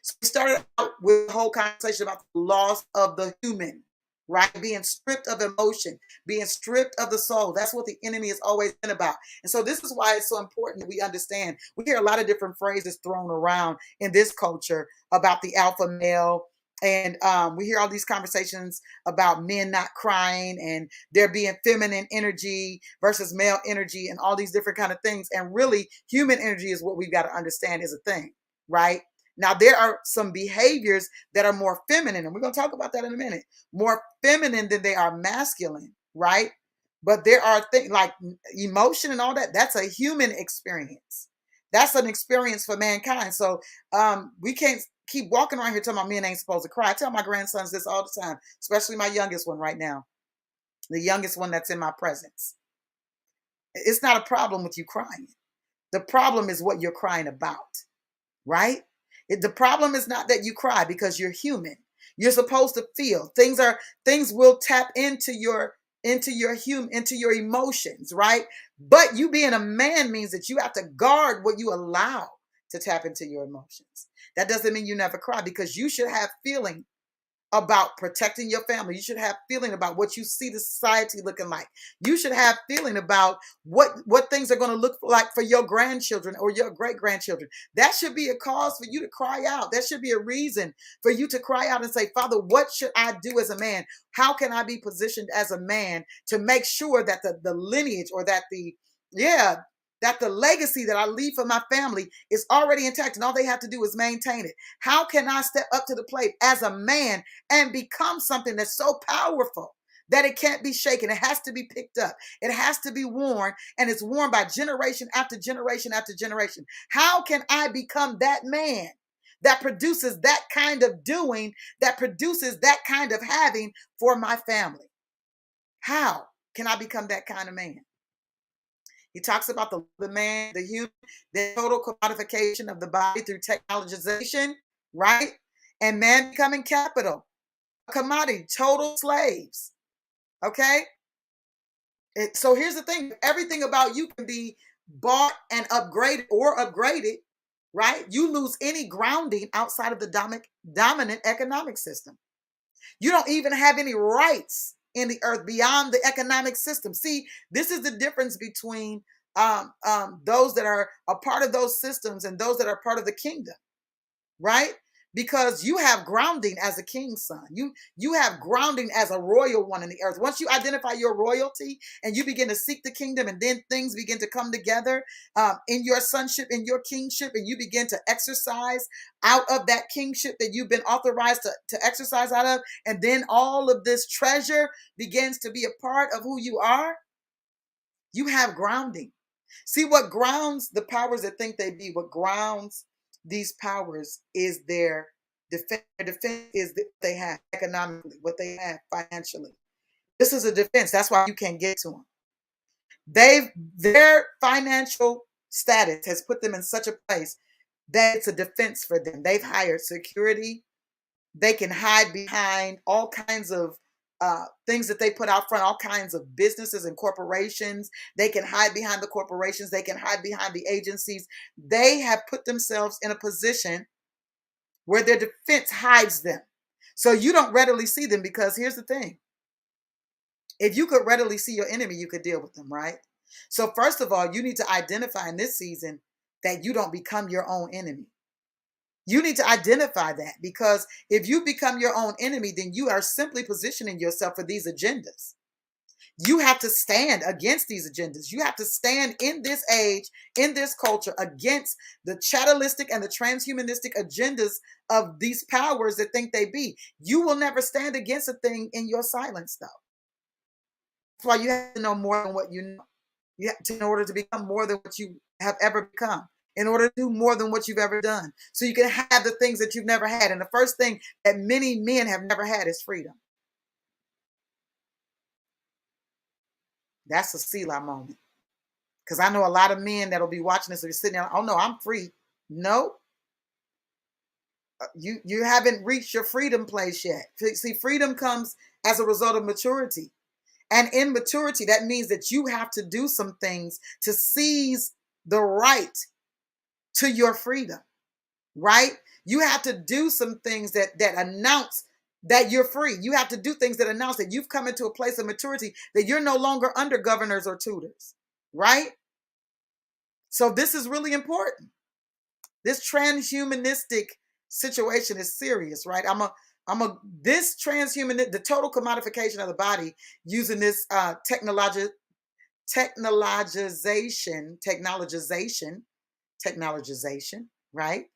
So we started out with the whole conversation about the loss of the human, right? Being stripped of emotion, being stripped of the soul. That's what the enemy has always been about. And so this is why it's so important that we understand. We hear a lot of different phrases thrown around in this culture about the alpha male. And we hear all these conversations about men not crying and there being feminine energy versus male energy and all these different kind of things. And really, human energy is what we've got to understand is a thing, right? Now, there are some behaviors that are more feminine, and we're going to talk about that in a minute, more feminine than they are masculine, right? But there are things like emotion and all that. That's a human experience. That's an experience for mankind. So we can't keep walking around here talking about men ain't supposed to cry. I tell my grandsons this all the time, especially my youngest one right now, the youngest one that's in my presence. It's not a problem with you crying. The problem is what you're crying about, right? The problem is not that you cry, because you're human. You're supposed to feel. Things will tap into your emotions, right? But you being a man means that you have to guard what you allow to tap into your emotions. That doesn't mean you never cry, because you should have feeling about protecting your family. You should have feeling about what you see the society looking like. You should have feeling about what things are going to look like for your grandchildren or your great grandchildren. That should be a cause for you to cry out. That should be a reason for you to cry out and say, Father, what should I do as a man? How can I be positioned as a man to make sure that the lineage, or that that the legacy that I leave for my family is already intact, and all they have to do is maintain it? How can I step up to the plate as a man and become something that's so powerful that it can't be shaken? It has to be picked up. It has to be worn, and it's worn by generation after generation after generation. How can I become that man that produces that kind of doing, that produces that kind of having for my family? How can I become that kind of man? He talks about the man, the human, the total commodification of the body through technologization, right? And man becoming capital, a commodity, total slaves. Okay? So here's the thing. Everything about you can be bought and upgraded, right? You lose any grounding outside of the dominant economic system. You don't even have any rights in the earth beyond the economic system. See, this is the difference between those that are a part of those systems and those that are part of the kingdom, right? Because you have grounding as a king's son. You have grounding as a royal one in the earth. Once you identify your royalty and you begin to seek the kingdom, and then things begin to come together in your sonship, in your kingship, and you begin to exercise out of that kingship that you've been authorized to exercise out of, and then all of this treasure begins to be a part of who you are, you have grounding. See, what grounds the powers that think they be, what grounds these powers is their defense. Their defense is what they have economically, what they have financially. This is a defense. That's why you can't get to them. Their financial status has put them in such a place that it's a defense for them. They've hired security. They can hide behind all kinds of things that they put out front, all kinds of businesses and corporations. They can hide behind the corporations. They can hide behind the agencies. They have put themselves in a position where their defense hides them. So you don't readily see them, because here's the thing. If you could readily see your enemy, you could deal with them, right? So first of all, you need to identify in this season that you don't become your own enemy. You need to identify that, because if you become your own enemy, then you are simply positioning yourself for these agendas. You have to stand against these agendas. You have to stand in this age, in this culture, against the chattelistic and the transhumanistic agendas of these powers that think they be. You will never stand against a thing in your silence, though. That's why you have to know more than what you know. You have to, in order to become more than what you have ever become, in order to do more than what you've ever done, so you can have the things that you've never had. And the first thing that many men have never had is freedom. That's a Selah moment. Because I know a lot of men that'll be watching this and be sitting there, oh no, I'm free. No, you haven't reached your freedom place yet. See, freedom comes as a result of maturity. And in maturity, that means that you have to do some things to seize the right to your freedom, right? You have to do some things that announce that you're free. You have to do things that announce that you've come into a place of maturity, that you're no longer under governors or tutors, right? So this is really important. This transhumanistic situation is serious, right? This transhuman, the total commodification of the body using this technologization, right?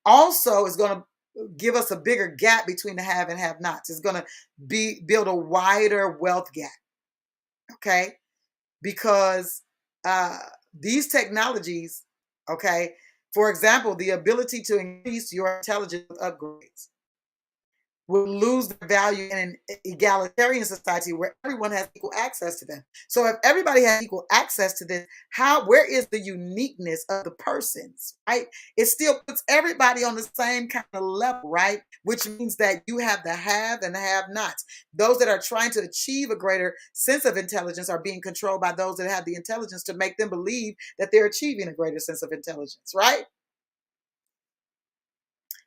Also is going to give us a bigger gap between the have and have nots. It's going to build a wider wealth gap, okay? Because these technologies, okay, for example, the ability to increase your intelligence with upgrades will lose their value in an egalitarian society where everyone has equal access to them. So if everybody has equal access to this, where is the uniqueness of the persons, right? It still puts everybody on the same kind of level, right? Which means that you have the have and the have nots. Those that are trying to achieve a greater sense of intelligence are being controlled by those that have the intelligence to make them believe that they're achieving a greater sense of intelligence, right?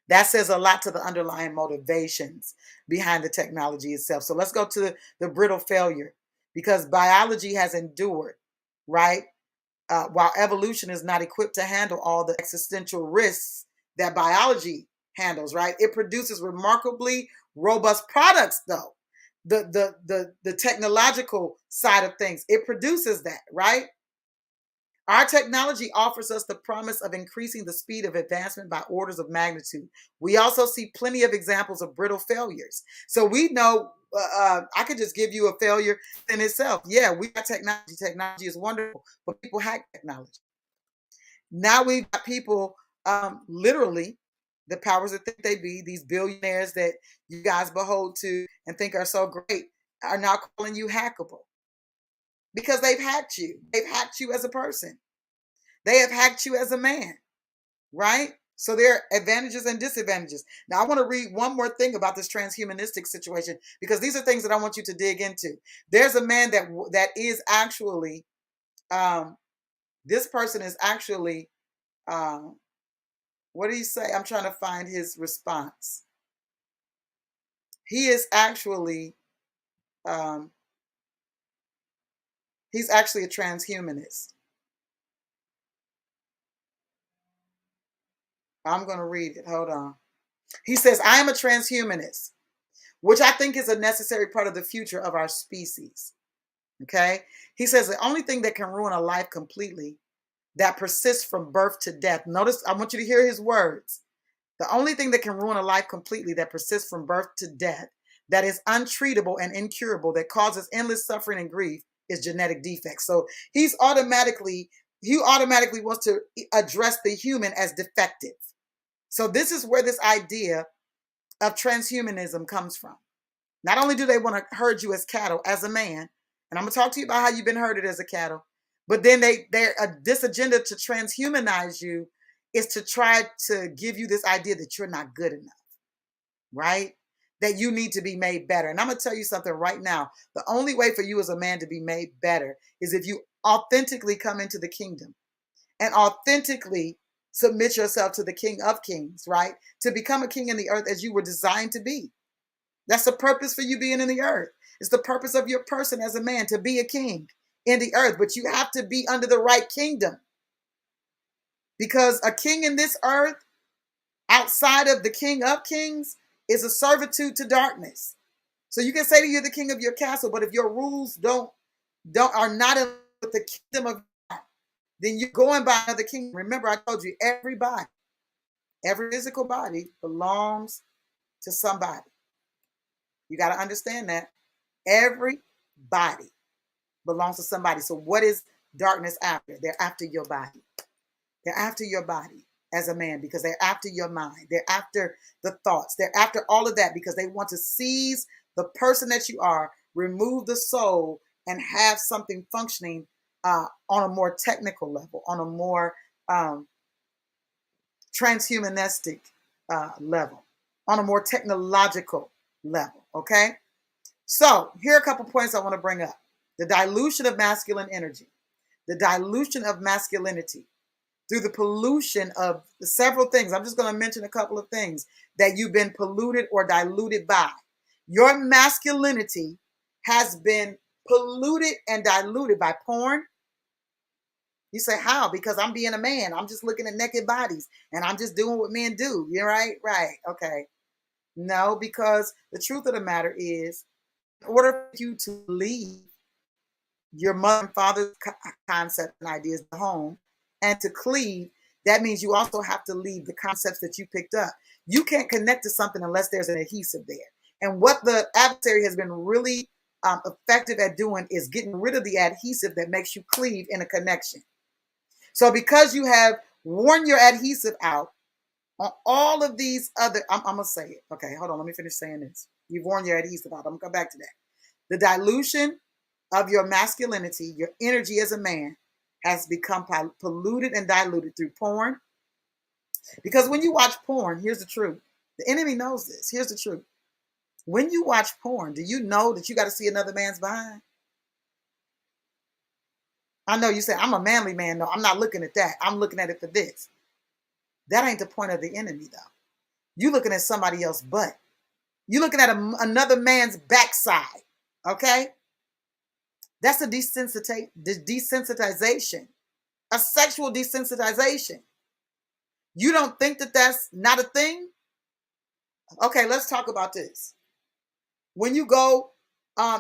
That says a lot to the underlying motivations behind the technology itself. So let's go to the brittle failure, because biology has endured, right? While evolution is not equipped to handle all the existential risks that biology handles, right? It produces remarkably robust products, though. The technological side of things, it produces that, right? Our technology offers us the promise of increasing the speed of advancement by orders of magnitude. We also see plenty of examples of brittle failures. So we know, I could just give you a failure in itself. Yeah, we got technology. Technology is wonderful, but people hack technology. Now we've got people, literally, the powers that think they be, these billionaires that you guys behold to and think are so great, are now calling you hackable. Because they've hacked you. They've hacked you as a person. They have hacked you as a man, right? So there are advantages and disadvantages. Now, I want to read one more thing about this transhumanistic situation, because these are things that I want you to dig into. There's a man that is actually, this person is actually, what do you say? I'm trying to find his response. He is actually, he's actually a transhumanist. I'm going to read it. Hold on. He says, I am a transhumanist, which I think is a necessary part of the future of our species. Okay? He says the only thing that can ruin a life completely that persists from birth to death. Notice, I want you to hear his words. The only thing that can ruin a life completely that persists from birth to death, that is untreatable and incurable, that causes endless suffering and grief, is genetic defects. So he automatically wants to address the human as defective. So this is where this idea of transhumanism comes from. Not only do they want to herd you as cattle, as a man, and I'm going to talk to you about how you've been herded as a cattle, but then this agenda to transhumanize you is to try to give you this idea that you're not good enough, right? that you need to be made better. And I'm going to tell you something right now. The only way for you as a man to be made better is if you authentically come into the kingdom and authentically submit yourself to the King of Kings, right? To become a king in the earth as you were designed to be. That's the purpose for you being in the earth. It's the purpose of your person as a man, to be a king in the earth. But you have to be under the right kingdom. Because a king in this earth, outside of the King of Kings, is a servitude to darkness. So you can say that you're the king of your castle, but if your rules are not in with the kingdom of God, then you're going by another kingdom. Remember, I told you, every physical body belongs to somebody. You got to understand that. Every body belongs to somebody. So what is darkness after? They're after your body. They're after your body as a man because they're after your mind. They're after the thoughts. They're after all of that because they want to seize the person that you are, remove the soul, and have something functioning on a more technical level, on a more transhumanistic level, on a more technological level. Okay? So here are a couple points I want to bring up. The dilution of masculine energy, the dilution of masculinity through the pollution of several things. I'm just going to mention a couple of things that you've been polluted or diluted by. Your masculinity has been polluted and diluted by porn. You say, how? Because I'm being a man. I'm just looking at naked bodies and I'm just doing what men do. You're right? Right. Okay. No, because the truth of the matter is, in order for you to leave your mother and father's concept and ideas, the home, and to cleave, that means you also have to leave the concepts that you picked up. You can't connect to something unless there's an adhesive there. And what the adversary has been really effective at doing is getting rid of the adhesive that makes you cleave in a connection. So because you have worn your adhesive out on all of these other, I'm going to say it. Okay, hold on. Let me finish saying this. You've worn your adhesive out. I'm going to come back to that. The dilution of your masculinity, your energy as a man, has become polluted and diluted through porn. Because when you watch porn, here's the truth. The enemy knows this. Here's the truth. When you watch porn, do you know that you got to see another man's behind? I know you say, I'm a manly man. No, I'm not looking at that. I'm looking at it for this. That ain't the point of the enemy, though. You're looking at somebody else's butt. You're looking at another man's backside. Okay? That's a desensitization, a sexual desensitization. You don't think that that's not a thing? Okay, let's talk about this. When you go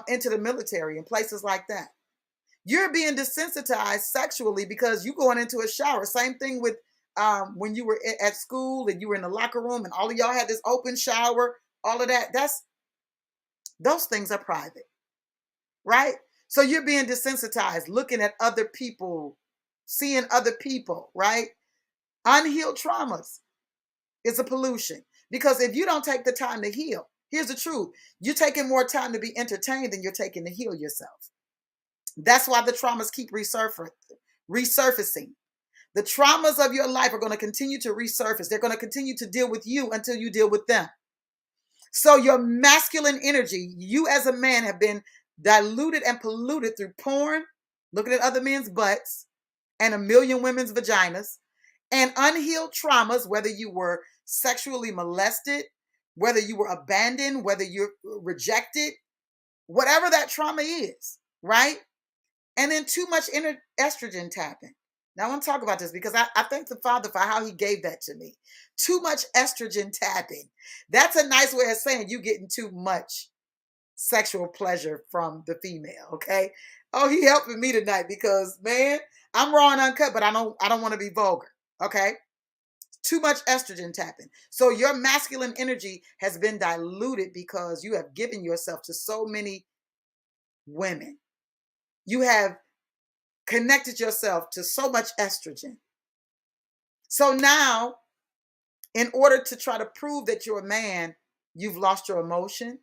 into the military and places like that, you're being desensitized sexually because you're going into a shower. Same thing with when you were at school and you were in the locker room and all of y'all had this open shower, all of that. Those things are private, right? So you're being desensitized, looking at other people, seeing other people, right? Unhealed traumas is a pollution. Because if you don't take the time to heal, here's the truth. You're taking more time to be entertained than you're taking to heal yourself. That's why the traumas keep resurfacing. The traumas of your life are going to continue to resurface. They're going to continue to deal with you until you deal with them. So your masculine energy, you as a man have been diluted and polluted through porn, looking at other men's butts, and a million women's vaginas, and unhealed traumas, whether you were sexually molested, whether you were abandoned, whether you're rejected, whatever that trauma is, right? And then too much estrogen tapping. Now I want to talk about this because I thank the Father for how he gave that to me. Too much estrogen tapping. That's a nice way of saying you getting too much sexual pleasure from the female, okay? Oh, he helping me tonight because, man, I'm raw and uncut, but I don't want to be vulgar, okay? Too much estrogen tapping. So your masculine energy has been diluted because you have given yourself to so many women. You have connected yourself to so much estrogen. So now, in order to try to prove that you're a man, you've lost your emotion.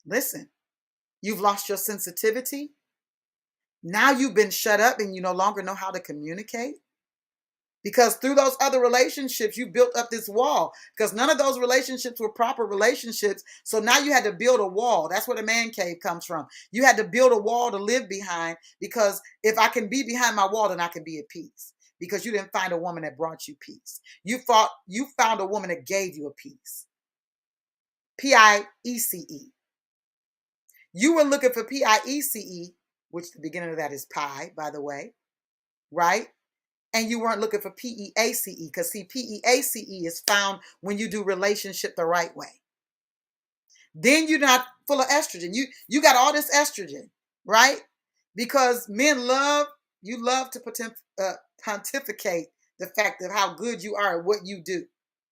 Listen, you've lost your sensitivity. Now you've been shut up and you no longer know how to communicate. Because through those other relationships, you built up this wall, because none of those relationships were proper relationships. So now you had to build a wall. That's where the man cave comes from. You had to build a wall to live behind, because if I can be behind my wall, then I can be at peace, because you didn't find a woman that brought you peace. You found a woman that gave you a peace. Piece. You were looking for Piece, which the beginning of that is pi, by the way, right? And you weren't looking for Peace, because see, Peace is found when you do relationship the right way. Then you're not full of estrogen. You got all this estrogen, right? Because men love to pontificate the fact of how good you are at what you do,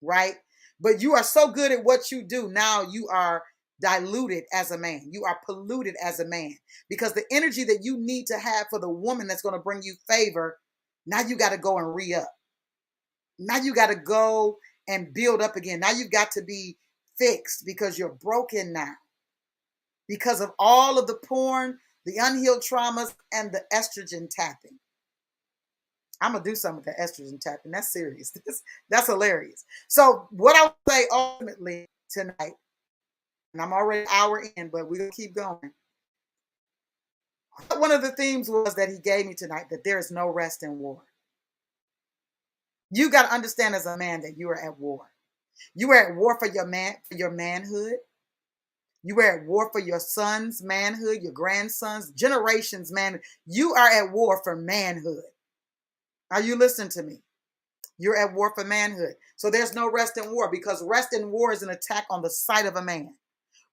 right? But you are so good at what you do, now you are diluted as a man. You are polluted as a man, because the energy that you need to have for the woman that's going to bring you favor, now you got to go and re-up. Now you got to go and build up again. Now you've got to be fixed, because you're broken now, because of all of the porn, the unhealed traumas, and the estrogen tapping. I'm going to do something with the estrogen tapping. That's serious. That's hilarious. So what I would say ultimately tonight, and I'm already an hour in, but we're going to keep going. One of the themes was that he gave me tonight, that there is no rest in war. You got to understand as a man that you are at war. You are at war for your manhood. You are at war for your son's manhood, your grandson's, generations, man. You are at war for manhood. Are you listening to me? You're at war for manhood. So there's no rest in war, because rest in war is an attack on the sight of a man.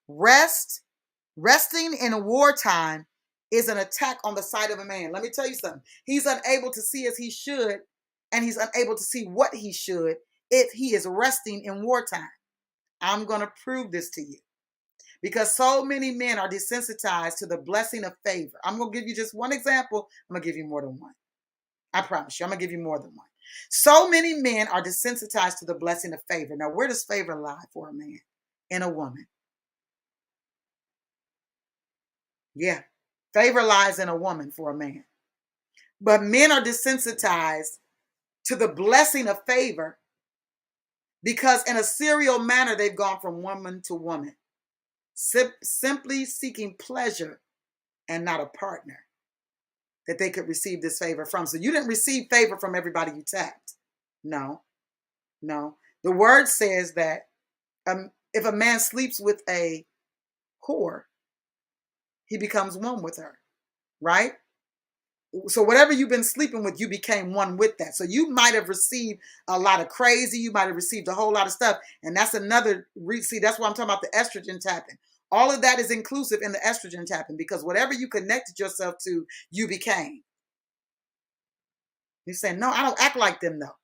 Resting in wartime is an attack on the sight of a man. Let me tell you something. He's unable to see as he should, and he's unable to see what he should if he is resting in wartime. I'm going to prove this to you, because so many men are desensitized to the blessing of favor. I'm going to give you just one example. I'm going to give you more than one. I promise you, I'm going to give you more than one. So many men are desensitized to the blessing of favor. Now, where does favor lie for a man? In a woman. Yeah. Favor lies in a woman for a man. But men are desensitized to the blessing of favor, because in a serial manner, they've gone from woman to woman, simply seeking pleasure and not a partner that they could receive this favor from. So you didn't receive favor from everybody you tapped. No. The word says that if a man sleeps with a whore, he becomes one with her, right? So whatever you've been sleeping with, you became one with that. So you might have received a lot of crazy. You might have received a whole lot of stuff. And that's another, see, that's why I'm talking about the estrogen tapping. All of that is inclusive in the estrogen tapping, because whatever you connected yourself to, you became. You're saying, no, I don't act like them though.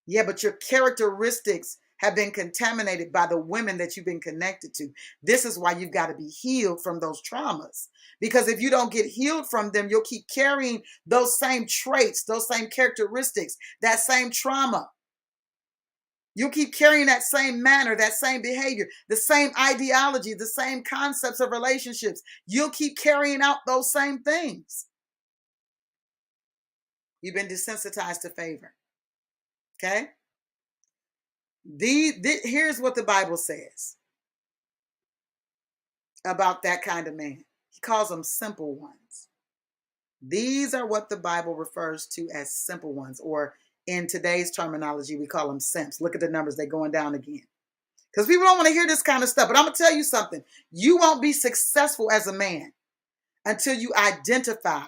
Yeah, but your characteristics have been contaminated by the women that you've been connected to. This is why you've got to be healed from those traumas. Because if you don't get healed from them, you'll keep carrying those same traits, those same characteristics, that same trauma. You'll keep carrying that same manner, that same behavior, the same ideology, the same concepts of relationships. You'll keep carrying out those same things. You've been desensitized to favor. Okay? Here's what the Bible says about that kind of man. He calls them simple ones. These are what the Bible refers to as simple ones, or in today's terminology, we call them simps. Look at the numbers, they're going down again. Because people don't want to hear this kind of stuff. But I'm going to tell you something. You won't be successful as a man until you identify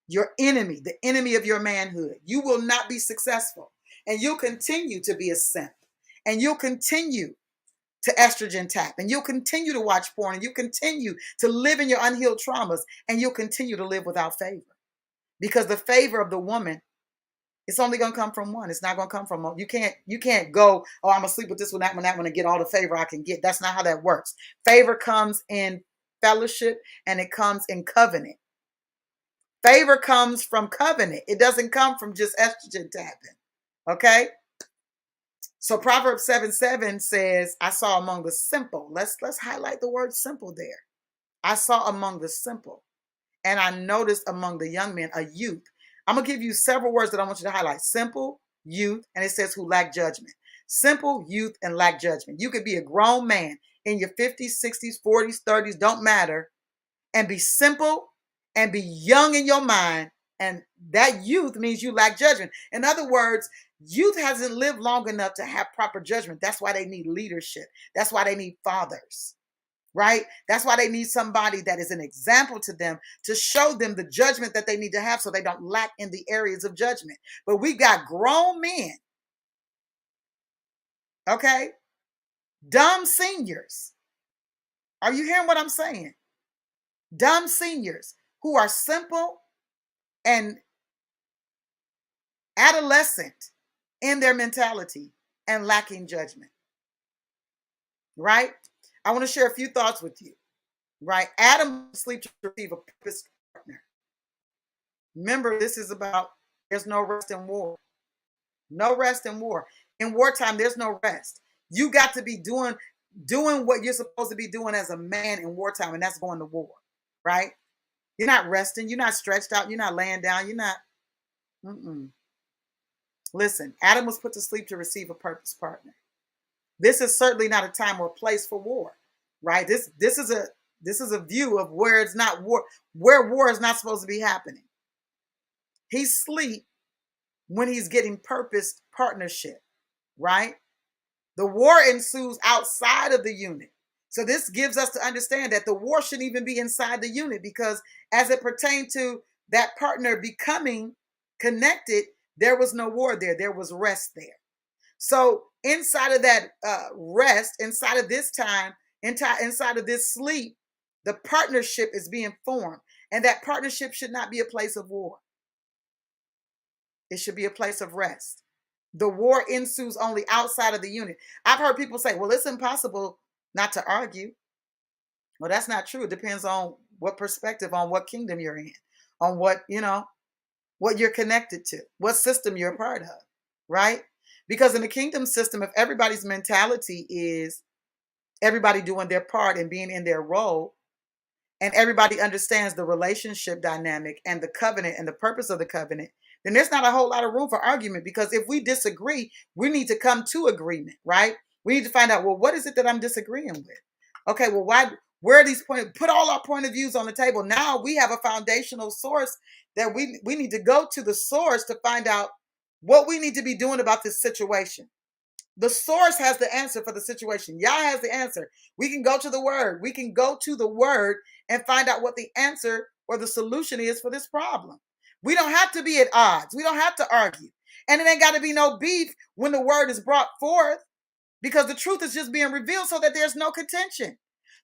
your enemy, the enemy of your manhood. You will not be successful. And you'll continue to be a simp. And you'll continue to estrogen tap. And you'll continue to watch porn. And you'll continue to live in your unhealed traumas. And you'll continue to live without favor. Because the favor of the woman, it's only going to come from one. It's not going to come from, you can't go, oh, I'm going to sleep with this one, that one, and get all the favor I can get. That's not how that works. Favor comes in fellowship, and it comes in covenant. Favor comes from covenant. It doesn't come from just estrogen tapping. Okay? So Proverbs 7:7 says, I saw among the simple. Let's highlight the word simple there. I saw among the simple. And I noticed among the young men a youth. I'm going to give you several words that I want you to highlight. Simple, youth, and it says who lack judgment. Simple, youth, and lack judgment. You could be a grown man in your 50s, 60s, 40s, 30s, don't matter, and be simple and be young in your mind. And that youth means you lack judgment. In other words, youth hasn't lived long enough to have proper judgment. That's why they need leadership. That's why they need fathers, right? That's why they need somebody that is an example to them to show them the judgment that they need to have so they don't lack in the areas of judgment. But we got grown men, okay? Dumb seniors. Are you hearing what I'm saying? Dumb seniors who are simple and adolescent in their mentality and lacking judgment, right? I want to share a few thoughts with you, right? Adam sleep to receive a purpose partner. Remember, this is about there's no rest in war. No rest in war. In wartime, there's no rest. You got to be doing what you're supposed to be doing as a man in wartime, and that's going to war, right? You're not resting. You're not stretched out. You're not laying down. You're not. Listen, Adam was put to sleep to receive a purpose partner. This is certainly not a time or place for war, right? This is a view of where it's not war, where war is not supposed to be happening. He's asleep when he's getting purposed partnership, right? The war ensues outside of the unit. So this gives us to understand that the war shouldn't even be inside the unit, because as it pertained to that partner becoming connected, there was no war there. There was rest there. So inside of that rest, inside of this time, inside of this sleep, the partnership is being formed. And that partnership should not be a place of war. It should be a place of rest. The war ensues only outside of the unit. I've heard people say, well, it's impossible not to argue. Well, that's not true. It depends on what perspective, on what kingdom you're in, on what you're connected to, what system you're a part of, right? Because in the kingdom system, if everybody's mentality is everybody doing their part and being in their role, and everybody understands the relationship dynamic and the covenant and the purpose of the covenant, then there's not a whole lot of room for argument. Because if we disagree, we need to come to agreement, right? We need to find out, well, what is it that I'm disagreeing with? Okay, well, where are these points? Put all our point of views on the table. Now we have a foundational source that we need to go to the source to find out what we need to be doing about this situation. The source has the answer for the situation. Yah has the answer. We can go to the word. We can go to the word and find out what the answer or the solution is for this problem. We don't have to be at odds. We don't have to argue. And it ain't got to be no beef when the word is brought forth, because the truth is just being revealed so that there's no contention.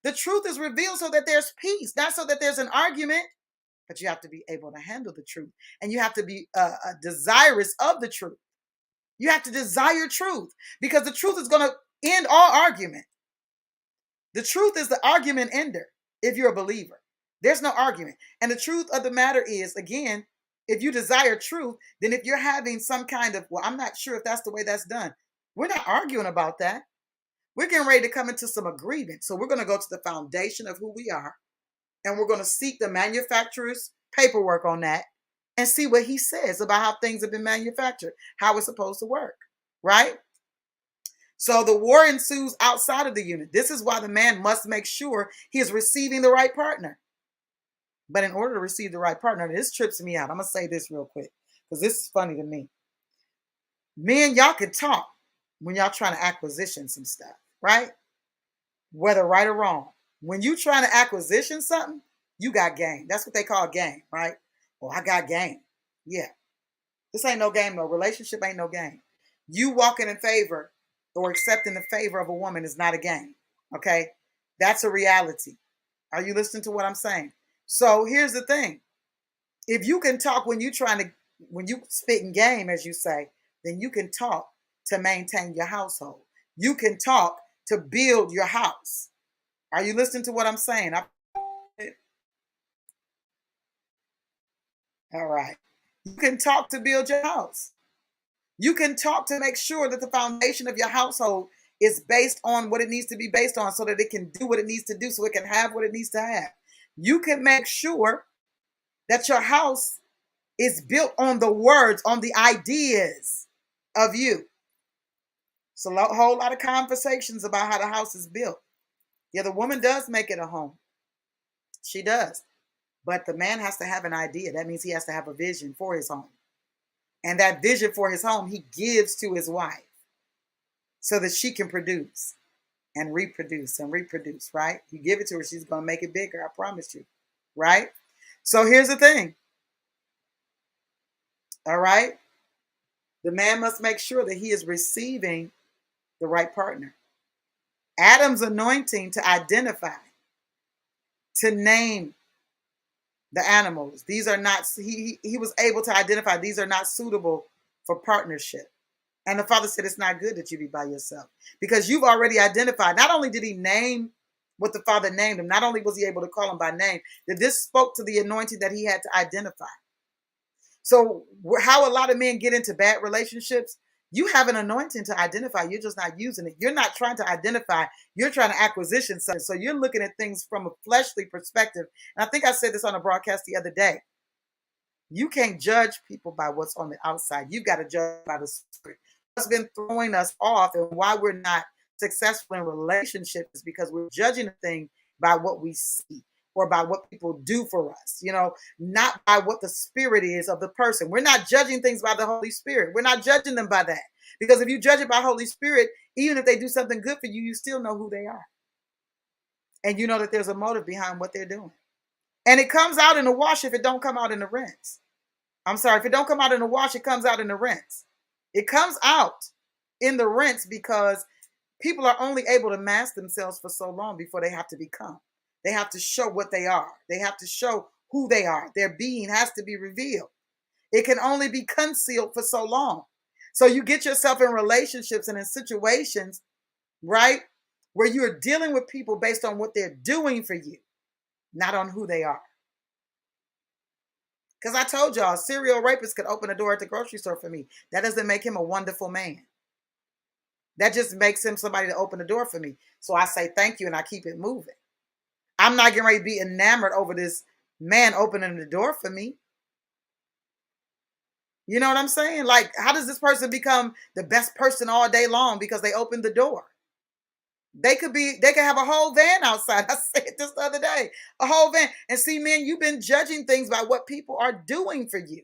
The truth is revealed so that there's peace, not so that there's an argument. But you have to be able to handle the truth, and you have to be desirous of the truth. You have to desire truth, because the truth is going to end all argument. The truth is the argument ender if you're a believer. There's no argument. And the truth of the matter is, again, if you desire truth, then if you're having some kind of, well, I'm not sure if that's the way that's done, we're not arguing about that. We're getting ready to come into some agreement. So we're going to go to the foundation of who we are, and we're going to seek the manufacturer's paperwork on that and see what he says about how things have been manufactured, how it's supposed to work, right? So the war ensues outside of the unit. This is why the man must make sure he is receiving the right partner. But in order to receive the right partner, this trips me out. I'm going to say this real quick, because this is funny to me. Men, y'all can talk when y'all trying to acquisition some stuff, right? Whether right or wrong. When you trying to acquisition something, you got game. That's what they call game, right? Oh, I got game. Yeah. This ain't no game, no. Relationship ain't no game. You walking in favor or accepting the favor of a woman is not a game, okay? That's a reality. Are you listening to what I'm saying? So here's the thing. If you can talk when you spitting game, as you say, then you can talk to maintain your household. You can talk to build your house. Are you listening to what I'm saying? All right. You can talk to build your house. You can talk to make sure that the foundation of your household is based on what it needs to be based on, so that it can do what it needs to do, so it can have what it needs to have. You can make sure that your house It's built on the words, on the ideas of you. It's a whole lot of conversations about how the house is built. Yeah, the woman does make it a home. She does. But the man has to have an idea. That means he has to have a vision for his home. And that vision for his home, he gives to his wife so that she can produce and reproduce, right? You give it to her, she's going to make it bigger. I promise you, right? So here's the thing. All right. The man must make sure that he is receiving the right partner. Adam's anointing to identify, to name the animals. These are not, he was able to identify these are not suitable for partnership. And the Father said, it's not good that you be by yourself, because you've already identified. Not only did he name what the Father named him, not only was he able to call him by name, that this spoke to the anointing that he had to identify. So how a lot of men get into bad relationships, you have an anointing to identify. You're just not using it. You're not trying to identify. You're trying to acquisition something. So you're looking at things from a fleshly perspective. And I think I said this on a broadcast the other day. You can't judge people by what's on the outside. You've got to judge by the spirit. What's been throwing us off and why we're not successful in relationships is because we're judging a thing by what we see or by what people do for us, not by what the spirit is of the person. We're not judging things by the Holy Spirit. We're not judging them by that. Because if you judge it by Holy Spirit, even if they do something good for you, you still know who they are. And you know that there's a motive behind what they're doing. And it comes out in the wash if it don't come out in the rinse. I'm sorry, if it don't come out in the wash, it comes out in the rinse. It comes out in the rinse because people are only able to mask themselves for so long before they have to become. They have to show what they are. They have to show who they are. Their being has to be revealed. It can only be concealed for so long. So you get yourself in relationships and in situations, right, where you're dealing with people based on what they're doing for you, not on who they are. Because I told y'all, serial rapist could open a door at the grocery store for me. That doesn't make him a wonderful man. That just makes him somebody to open the door for me. So I say thank you and I keep it moving. I'm not getting ready to be enamored over this man opening the door for me. You know what I'm saying? Like, how does this person become the best person all day long because they opened the door? They could have a whole van outside. I said this the other day, a whole van. And see, man, you've been judging things by what people are doing for you.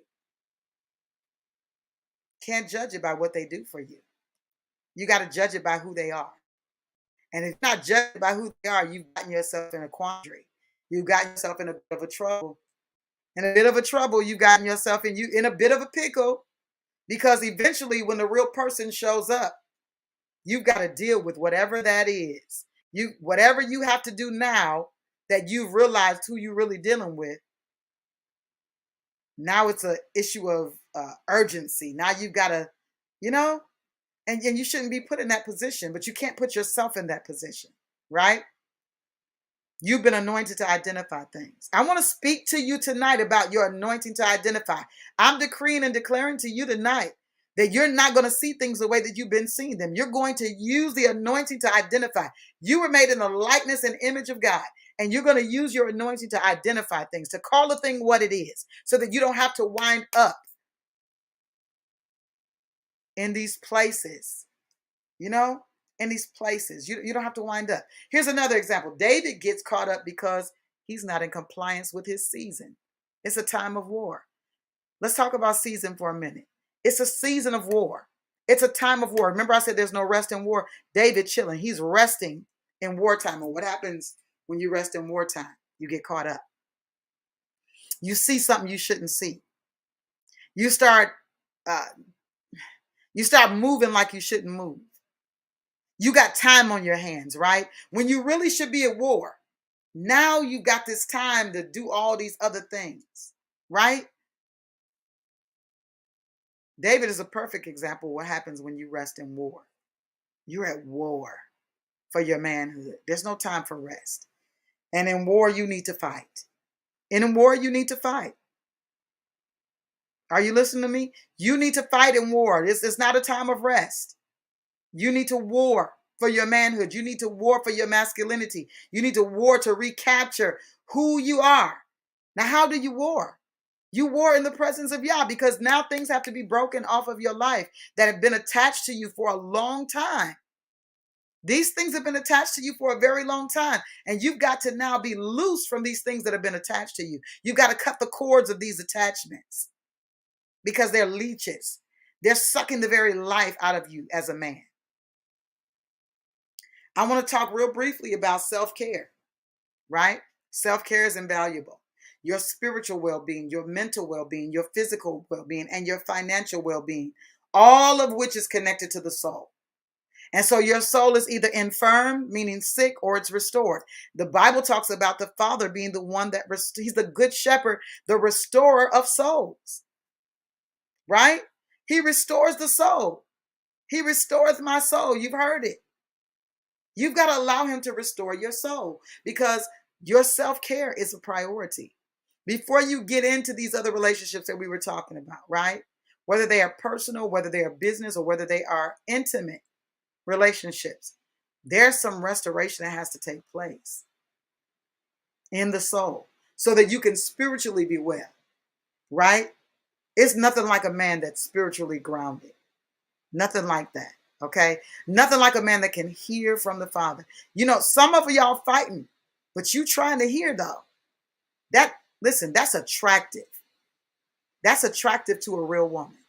Can't judge it by what they do for you. You got to judge it by who they are. And if you're not judged by who they are, you've gotten yourself in a quandary. You've gotten yourself in a bit of a trouble. In a bit of a trouble, you've gotten yourself in a bit of a pickle, because eventually when the real person shows up, you've got to deal with whatever that is. Whatever you have to do now that you've realized who you're really dealing with. Now it's an issue of urgency. Now you've got to, and you shouldn't be put in that position, but you can't put yourself in that position, right? You've been anointed to identify things. I want to speak to you tonight about your anointing to identify. I'm decreeing and declaring to you tonight that you're not going to see things the way that you've been seeing them. You're going to use the anointing to identify. You were made in the likeness and image of God, and you're going to use your anointing to identify things, to call a thing what it is, so that you don't have to wind up in these places, in these places. You don't have to wind up. Here's another example. David gets caught up because he's not in compliance with his season. It's a time of war. Let's talk about season for a minute. It's a season of war. It's a time of war. Remember I said there's no rest in war? David chilling. He's resting in wartime. And what happens when you rest in wartime? You get caught up. You see something you shouldn't see. You start moving like you shouldn't move. You got time on your hands, right? When you really should be at war. Now you got this time to do all these other things, right? David is a perfect example of what happens when you rest in war. You're at war for your manhood. There's no time for rest. And in war, you need to fight. And in war, you need to fight. Are you listening to me? You need to fight in war. It's not a time of rest. You need to war for your manhood. You need to war for your masculinity. You need to war to recapture who you are. Now, how do you war? You war in the presence of Yah because now things have to be broken off of your life that have been attached to you for a long time. These things have been attached to you for a very long time. And you've got to now be loose from these things that have been attached to you. You've got to cut the cords of these attachments because they're leeches. They're sucking the very life out of you as a man. I want to talk real briefly about self-care, right? Self-care is invaluable. Your spiritual well-being, your mental well-being, your physical well-being, and your financial well-being, all of which is connected to the soul. And so your soul is either infirm, meaning sick, or it's restored. The Bible talks about the Father being the one that he's the good shepherd, the restorer of souls, right? He restores the soul. He restores my soul. You've heard it. You've got to allow him to restore your soul because your self-care is a priority. Before you get into these other relationships that we were talking about, right? Whether they are personal, whether they are business, or whether they are intimate relationships, there's some restoration that has to take place in the soul so that you can spiritually be well, right? It's nothing like a man that's spiritually grounded. Nothing like that, okay? Nothing like a man that can hear from the Father. You know, some of y'all fighting, but you trying to hear though. Listen, that's attractive. That's attractive to a real woman.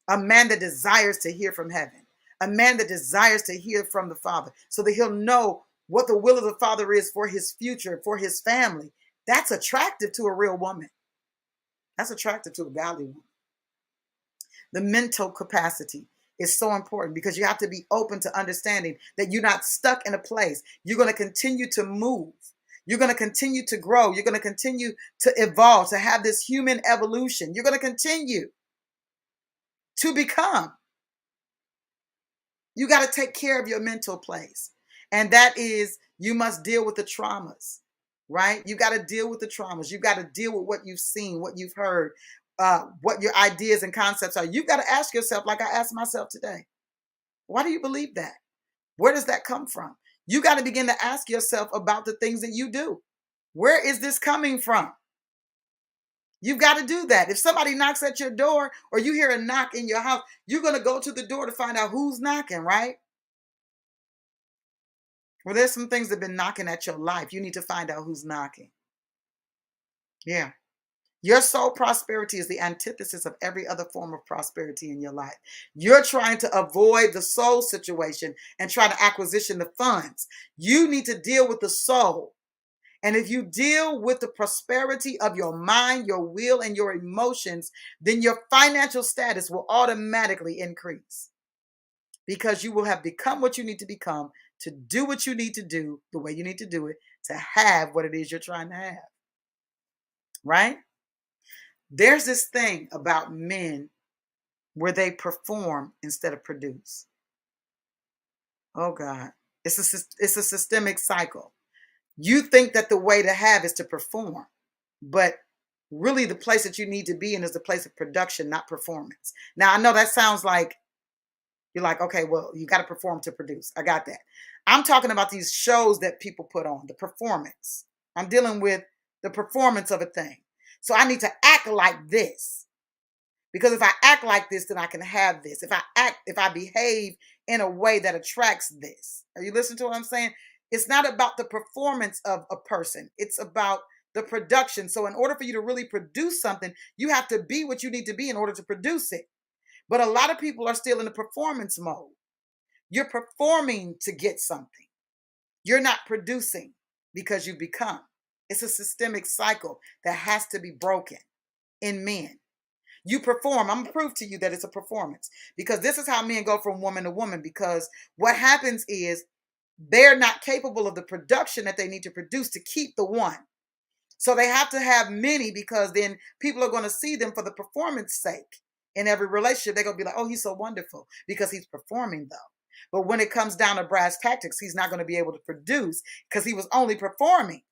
A man that desires to hear from heaven. A man that desires to hear from the Father so that he'll know what the will of the Father is for his future, for his family. That's attractive to a real woman. That's attractive to a godly woman. The mental capacity is so important because you have to be open to understanding that you're not stuck in a place. You're going to continue to move. You're going to continue to grow. You're going to continue to evolve, to have this human evolution. You're going to continue to become. You got to take care of your mental place. And that is, you must deal with the traumas, right? You got to deal with the traumas. You got to deal with what you've seen, what you've heard, what your ideas and concepts are. You've got to ask yourself, like I asked myself today, why do you believe that? Where does that come from? You got to begin to ask yourself about the things that you do. Where is this coming from? You've got to do that. If somebody knocks at your door or you hear a knock in your house, you're going to go to the door to find out who's knocking, right? Well, there's some things that have been knocking at your life. You need to find out who's knocking. Yeah. Your soul prosperity is the antithesis of every other form of prosperity in your life. You're trying to avoid the soul situation and try to acquisition the funds. You need to deal with the soul. And if you deal with the prosperity of your mind, your will, and your emotions, then your financial status will automatically increase because you will have become what you need to become to do what you need to do the way you need to do it to have what it is you're trying to have. Right? There's this thing about men where they perform instead of produce. Oh God, it's a systemic cycle. You think that the way to have is to perform, but really the place that you need to be in is the place of production, not performance. Now I know that sounds like you're like, okay, well, you got to perform to produce. I got that. I'm talking about these shows that people put on, the performance. I'm dealing with the performance of a thing. So I need to act like this. Because if I act like this, then I can have this. If I behave in a way that attracts this. Are you listening to what I'm saying? It's not about the performance of a person. It's about the production. So in order for you to really produce something, you have to be what you need to be in order to produce it. But a lot of people are still in the performance mode. You're performing to get something. You're not producing because you become. It's a systemic cycle that has to be broken in men. You perform. I'm going to prove to you that it's a performance because this is how men go from woman to woman, because what happens is they're not capable of the production that they need to produce to keep the one. So they have to have many because then people are going to see them for the performance sake. In every relationship, they're going to be like, oh, he's so wonderful because he's performing though. But when it comes down to brass tactics, he's not going to be able to produce because he was only performing.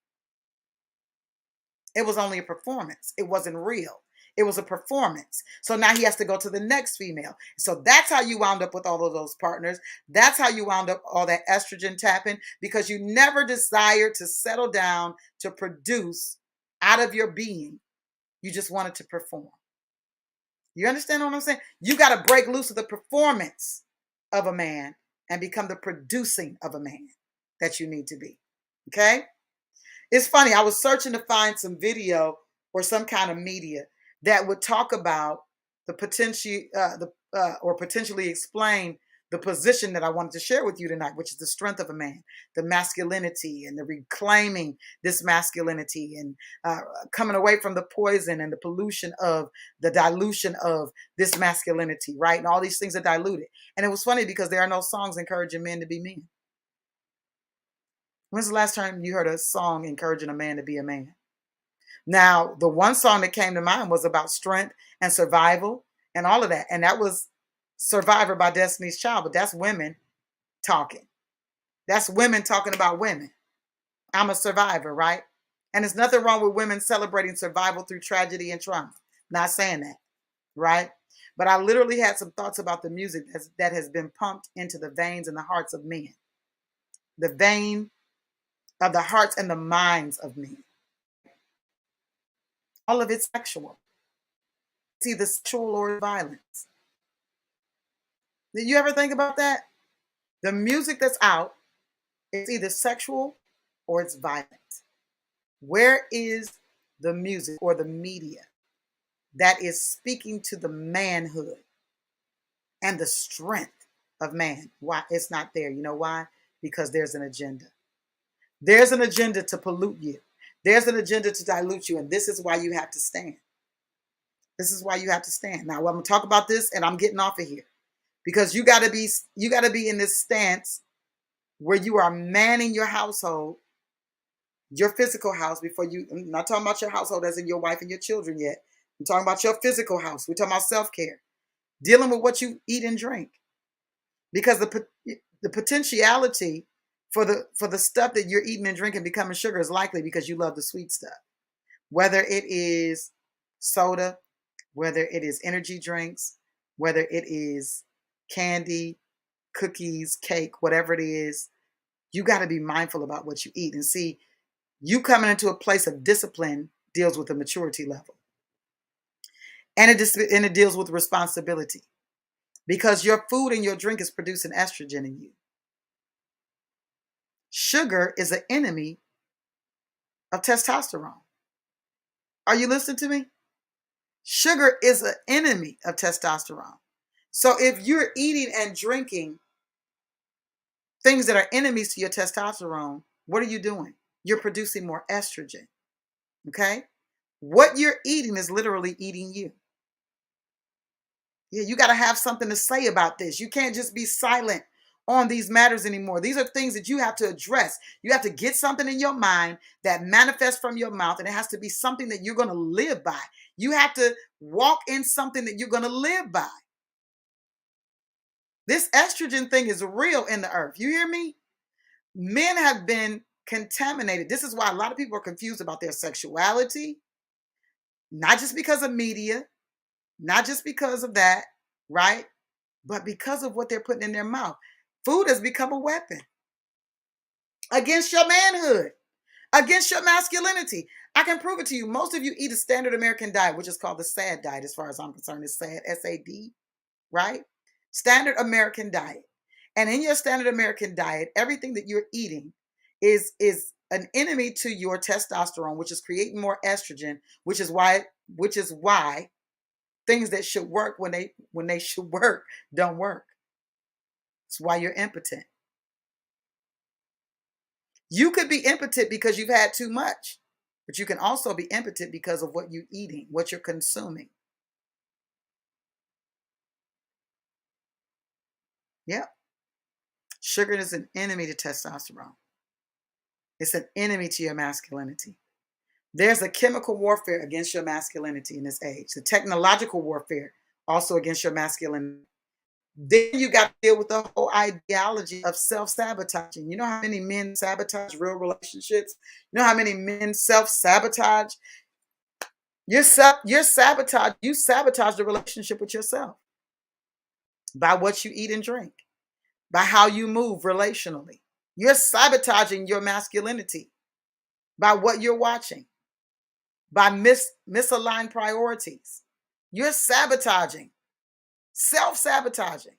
It was only a performance. It wasn't real. It was a performance. So now he has to go to the next female. So that's how you wound up with all of those partners. That's how you wound up all that estrogen tapping, because you never desired to settle down to produce out of your being You just wanted to perform. You understand what I'm saying? You got to break loose of the performance of a man and become the producing of a man that you need to be. Okay? It's funny. I was searching to find some video or some kind of media that would talk about the potential, or potentially explain the position that I wanted to share with you tonight, which is the strength of a man, the masculinity, and the reclaiming this masculinity, and coming away from the poison and the pollution of the dilution of this masculinity, right? And all these things are diluted. And it was funny because there are no songs encouraging men to be men. When's the last time you heard a song encouraging a man to be a man? Now, the one song that came to mind was about strength and survival and all of that. And that was Survivor by Destiny's Child. But that's women talking. That's women talking about women. I'm a survivor, right? And there's nothing wrong with women celebrating survival through tragedy and triumph. Not saying that, right? But I literally had some thoughts about the music that has been pumped into the veins and the hearts of men. The vein of the hearts and the minds of men. All of it's sexual. It's either sexual or violence. Did you ever think about that? The music that's out is either sexual or it's violent. Where is the music or the media that is speaking to the manhood and the strength of man? Why? It's not there. You know why? Because there's an agenda. There's an agenda to pollute you. There's an agenda to dilute you. And this is why you have to stand. This is why you have to stand. Now, I'm going to talk about this and I'm getting off of here because you got to be in this stance where you are manning your household, your physical house before you. I'm not talking about your household as in your wife and your children yet. I'm talking about your physical house. We're talking about self-care, dealing with what you eat and drink, because the potentiality for the stuff that you're eating and drinking becoming sugar is likely because you love the sweet stuff, whether it is soda, whether it is energy drinks, whether it is candy, cookies, cake, whatever it is. You got to be mindful about what you eat. And see, you coming into a place of discipline deals with a maturity level. And it deals with responsibility. Because your food and your drink is producing estrogen in you. Sugar is an enemy of testosterone. Are you listening to me? Sugar is an enemy of testosterone. So if you're eating and drinking things that are enemies to your testosterone, what are you doing? You're producing more estrogen. Okay? What you're eating is literally eating you. Yeah, you got to have something to say about this. You can't just be silent on these matters anymore. These are things that you have to address. You have to get something in your mind that manifests from your mouth, and it has to be something that you're going to live by. You have to walk in something that you're going to live by. This estrogen thing is real in the earth. You hear me? Men have been contaminated. This is why a lot of people are confused about their sexuality, not just because of media, not just because of that, right? But because of what they're putting in their mouth. Food has become a weapon against your manhood, against your masculinity. I can prove it to you. Most of you eat a standard American diet, which is called the SAD diet, as far as I'm concerned. It's SAD, S-A-D, right? Standard American diet. And in your standard American diet, everything that you're eating is an enemy to your testosterone, which is creating more estrogen, which is why things that should work when they should work don't work. It's why you're impotent. You could be impotent because you've had too much, but you can also be impotent because of what you're eating, what you're consuming. Yep. Sugar is an enemy to testosterone. It's an enemy to your masculinity. There's a chemical warfare against your masculinity in this age. The technological warfare also against your masculinity. Then you got to deal with the whole ideology of self-sabotaging. You know how many men sabotage real relationships? You know how many men self-sabotage? You sabotage the relationship with yourself by what you eat and drink, by how you move relationally. You're sabotaging your masculinity by what you're watching, by misaligned priorities. You're sabotaging, self-sabotaging.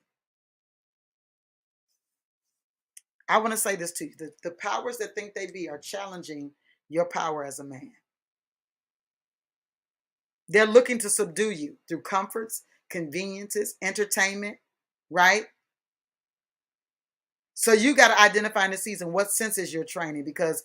I want to say this to you. The powers that think they be are challenging your power as a man. They're looking to subdue you through comforts, conveniences, entertainment, right? So you got to identify in this season what senses you're training, because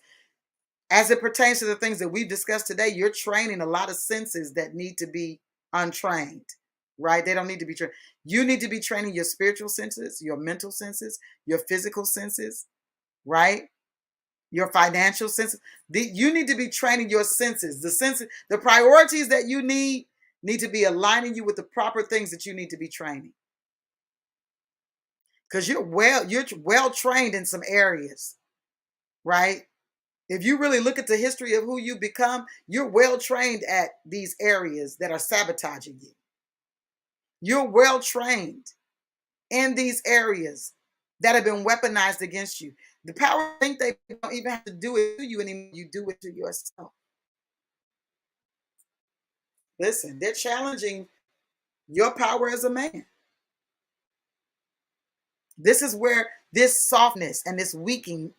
as it pertains to the things that we've discussed today, you're training a lot of senses that need to be untrained, right? They don't need to be trained. You need to be training your spiritual senses, your mental senses, your physical senses, right? Your financial senses. You need to be training your senses. The priorities that you need to be aligning you with the proper things that you need to be training. Because you're well trained in some areas, right? If you really look at the history of who you become, you're well trained at these areas that are sabotaging you. You're well trained in these areas that have been weaponized against you. The power think they don't even have to do it to you anymore. You do it to yourself. Listen, they're challenging your power as a man. This is where this softness and this weakened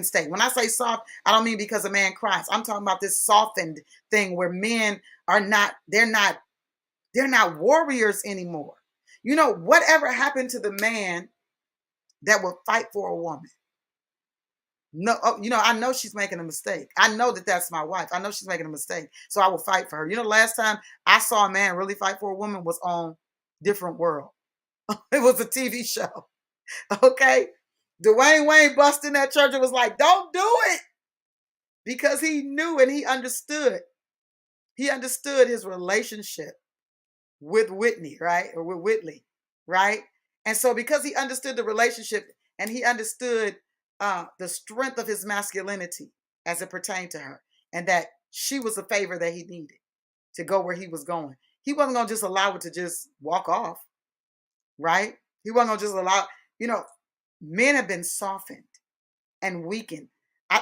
state. When I say soft, I don't mean because a man cries. I'm talking about this softened thing where men are not, they're not warriors anymore. You know, whatever happened to the man that would fight for a woman? No, I know she's making a mistake. I know that that's my wife. I know she's making a mistake. So I will fight for her. You know, last time I saw a man really fight for a woman was on Different World. It was a TV show. Okay. Dwayne Wayne busted in that church and was like, don't do it. Because he knew and he understood. He understood his relationship with Whitney, right? Or with Whitley, right? And so because he understood the relationship and he understood the strength of his masculinity as it pertained to her, and that she was a favor that he needed to go where he was going, he wasn't going to just allow it to just walk off, right? He wasn't going to just allow, men have been softened and weakened.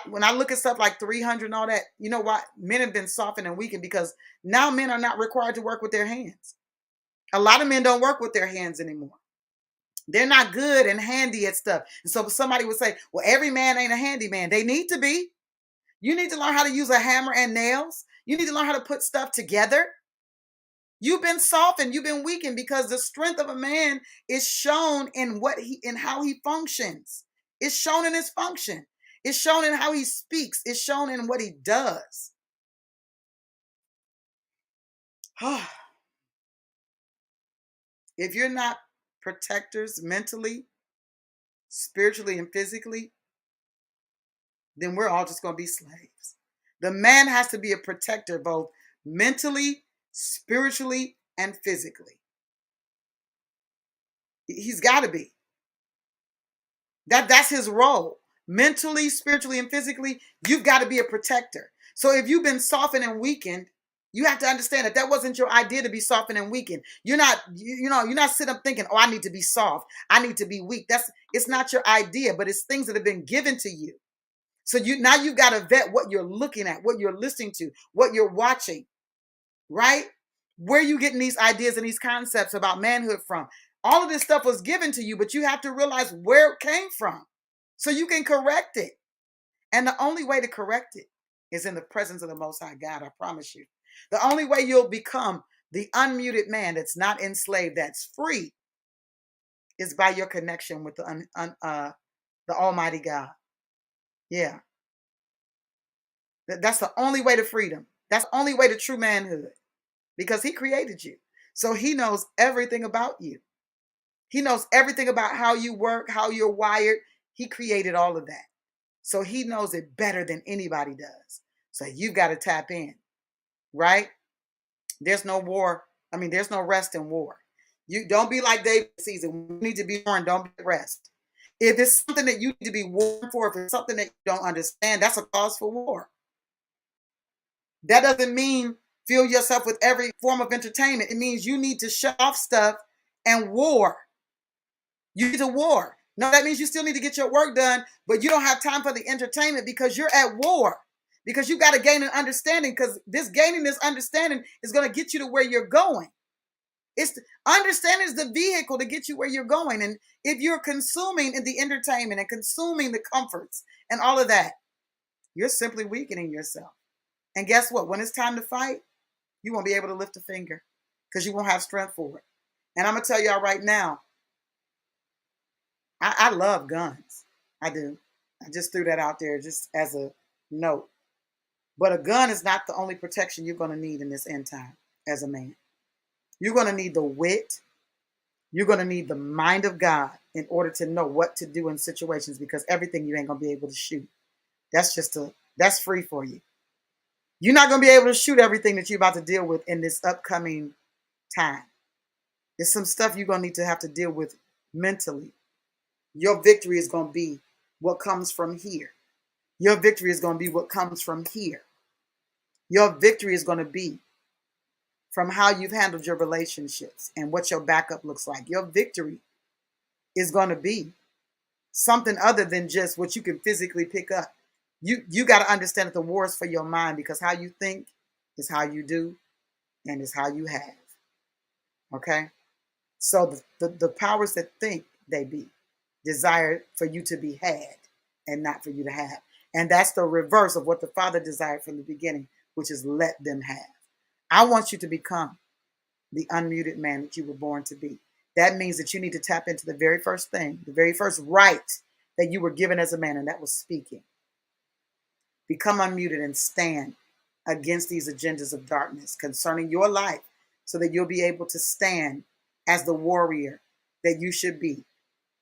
When I look at stuff like 300 and all that, you know what? Men have been softened and weakened because now men are not required to work with their hands. A lot of men don't work with their hands anymore. They're not good and handy at stuff. And so somebody would say, well, every man ain't a handyman. They need to be. You need to learn how to use a hammer and nails. You need to learn how to put stuff together. You've been softened. You've been weakened because the strength of a man is shown in how he functions. It's shown in his function. It's shown in how he speaks. It's shown in what he does. If you're not protectors mentally, spiritually, and physically, then we're all just going to be slaves. The man has to be a protector both mentally, spiritually, and physically. He's got to be. That's his role. Mentally, spiritually, and physically, you've got to be a protector. So if you've been softened and weakened, you have to understand that wasn't your idea to be softened and weakened. You're not sitting up thinking, oh, I need to be soft. I need to be weak. It's not your idea, but it's things that have been given to you. So now you've got to vet what you're looking at, what you're listening to, what you're watching, right? Where are you getting these ideas and these concepts about manhood from? All of this stuff was given to you, but you have to realize where it came from so you can correct it. And the only way to correct it is in the presence of the Most High God, I promise you. The only way you'll become the unmuted man that's not enslaved, that's free, is by your connection with the Almighty God. Yeah. That's the only way to freedom. That's the only way to true manhood, because he created you. So he knows everything about you. He knows everything about how you work, how you're wired. He created all of that. So he knows it better than anybody does. So you've got to tap in, right? There's no war. There's no rest in war. You don't be like David season. You need to be warned. Don't be rest. If it's something that you need to be warned for, if it's something that you don't understand, that's a cause for war. That doesn't mean fill yourself with every form of entertainment. It means you need to shut off stuff and war. You need to war. No, that means you still need to get your work done, but you don't have time for the entertainment because you're at war. because you got to gain an understanding, because gaining this understanding is going to get you to where you're going. Understanding is the vehicle to get you where you're going. And if you're consuming in the entertainment and consuming the comforts and all of that, you're simply weakening yourself. And guess what? When it's time to fight, you won't be able to lift a finger because you won't have strength for it. And I'm going to tell y'all right now, I love guns. I do. I just threw that out there just as a note. But a gun is not the only protection you're going to need in this end time as a man. You're going to need the wit. You're going to need the mind of God in order to know what to do in situations, because everything you ain't going to be able to shoot. That's free for you. You're not going to be able to shoot everything that you're about to deal with in this upcoming time. There's some stuff you're going to need to have to deal with mentally. Your victory is going to be what comes from here. Your victory is going to be what comes from here. Your victory is going to be from how you've handled your relationships and what your backup looks like. Your victory is going to be something other than just what you can physically pick up. You got to understand that the war is for your mind, because how you think is how you do and is how you have. Okay? So the powers that think they be desire for you to be had and not for you to have. And that's the reverse of what the Father desired from the beginning, which is let them have. I want you to become the unmuted man that you were born to be. That means that you need to tap into the very first thing, the very first right that you were given as a man, and that was speaking. Become unmuted and stand against these agendas of darkness concerning your life, so that you'll be able to stand as the warrior that you should be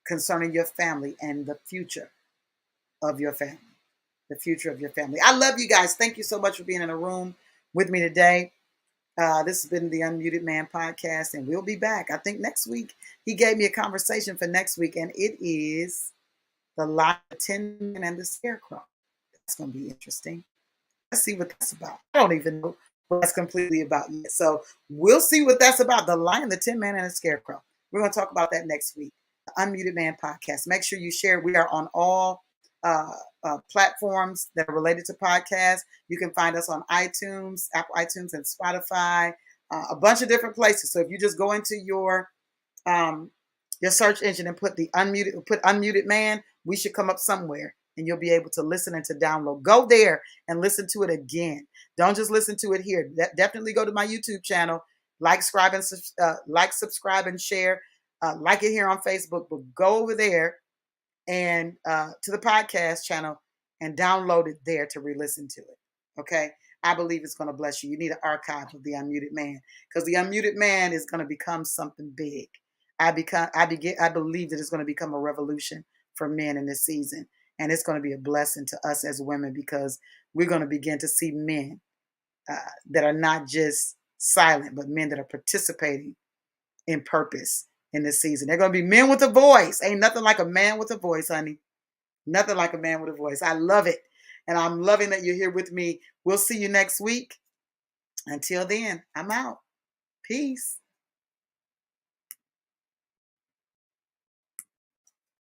concerning your family and the future of your family. The future of your family. I love you guys. Thank you so much for being in a room with me today. This has been the Unmuted Man podcast, and we'll be back. I think next week. He gave me a conversation for next week, and it is the Lion, the Tin Man, and the Scarecrow. That's going to be interesting. Let's see what that's about. I don't even know what that's completely about yet. So we'll see what that's about. The Lion, the Tin Man, and the Scarecrow. We're going to talk about that next week. The Unmuted Man podcast. Make sure you share. We are on all platforms that are related to podcasts. You can find us on iTunes, Apple iTunes, and Spotify, a bunch of different places. So if you just go into your search engine and put unmuted man, we should come up somewhere, and you'll be able to listen and to download. Go there and listen to it again. Don't just listen to it here. Definitely go to my YouTube channel, subscribe, and share. Like it here on Facebook, but go over there and to the podcast channel and download it there to re-listen to it. Okay? I believe it's going to bless you. You need an archive of the Unmuted Man, because the Unmuted Man is going to become something big. I believe that it's going to become a revolution for men in this season, and it's going to be a blessing to us as women, because we're going to begin to see men that are not just silent, but men that are participating in purpose in this season. They're going to be men with a voice. Ain't nothing like a man with a voice, honey. Nothing like a man with a voice. I love it. And I'm loving that you're here with me. We'll see you next week. Until then, I'm out. Peace.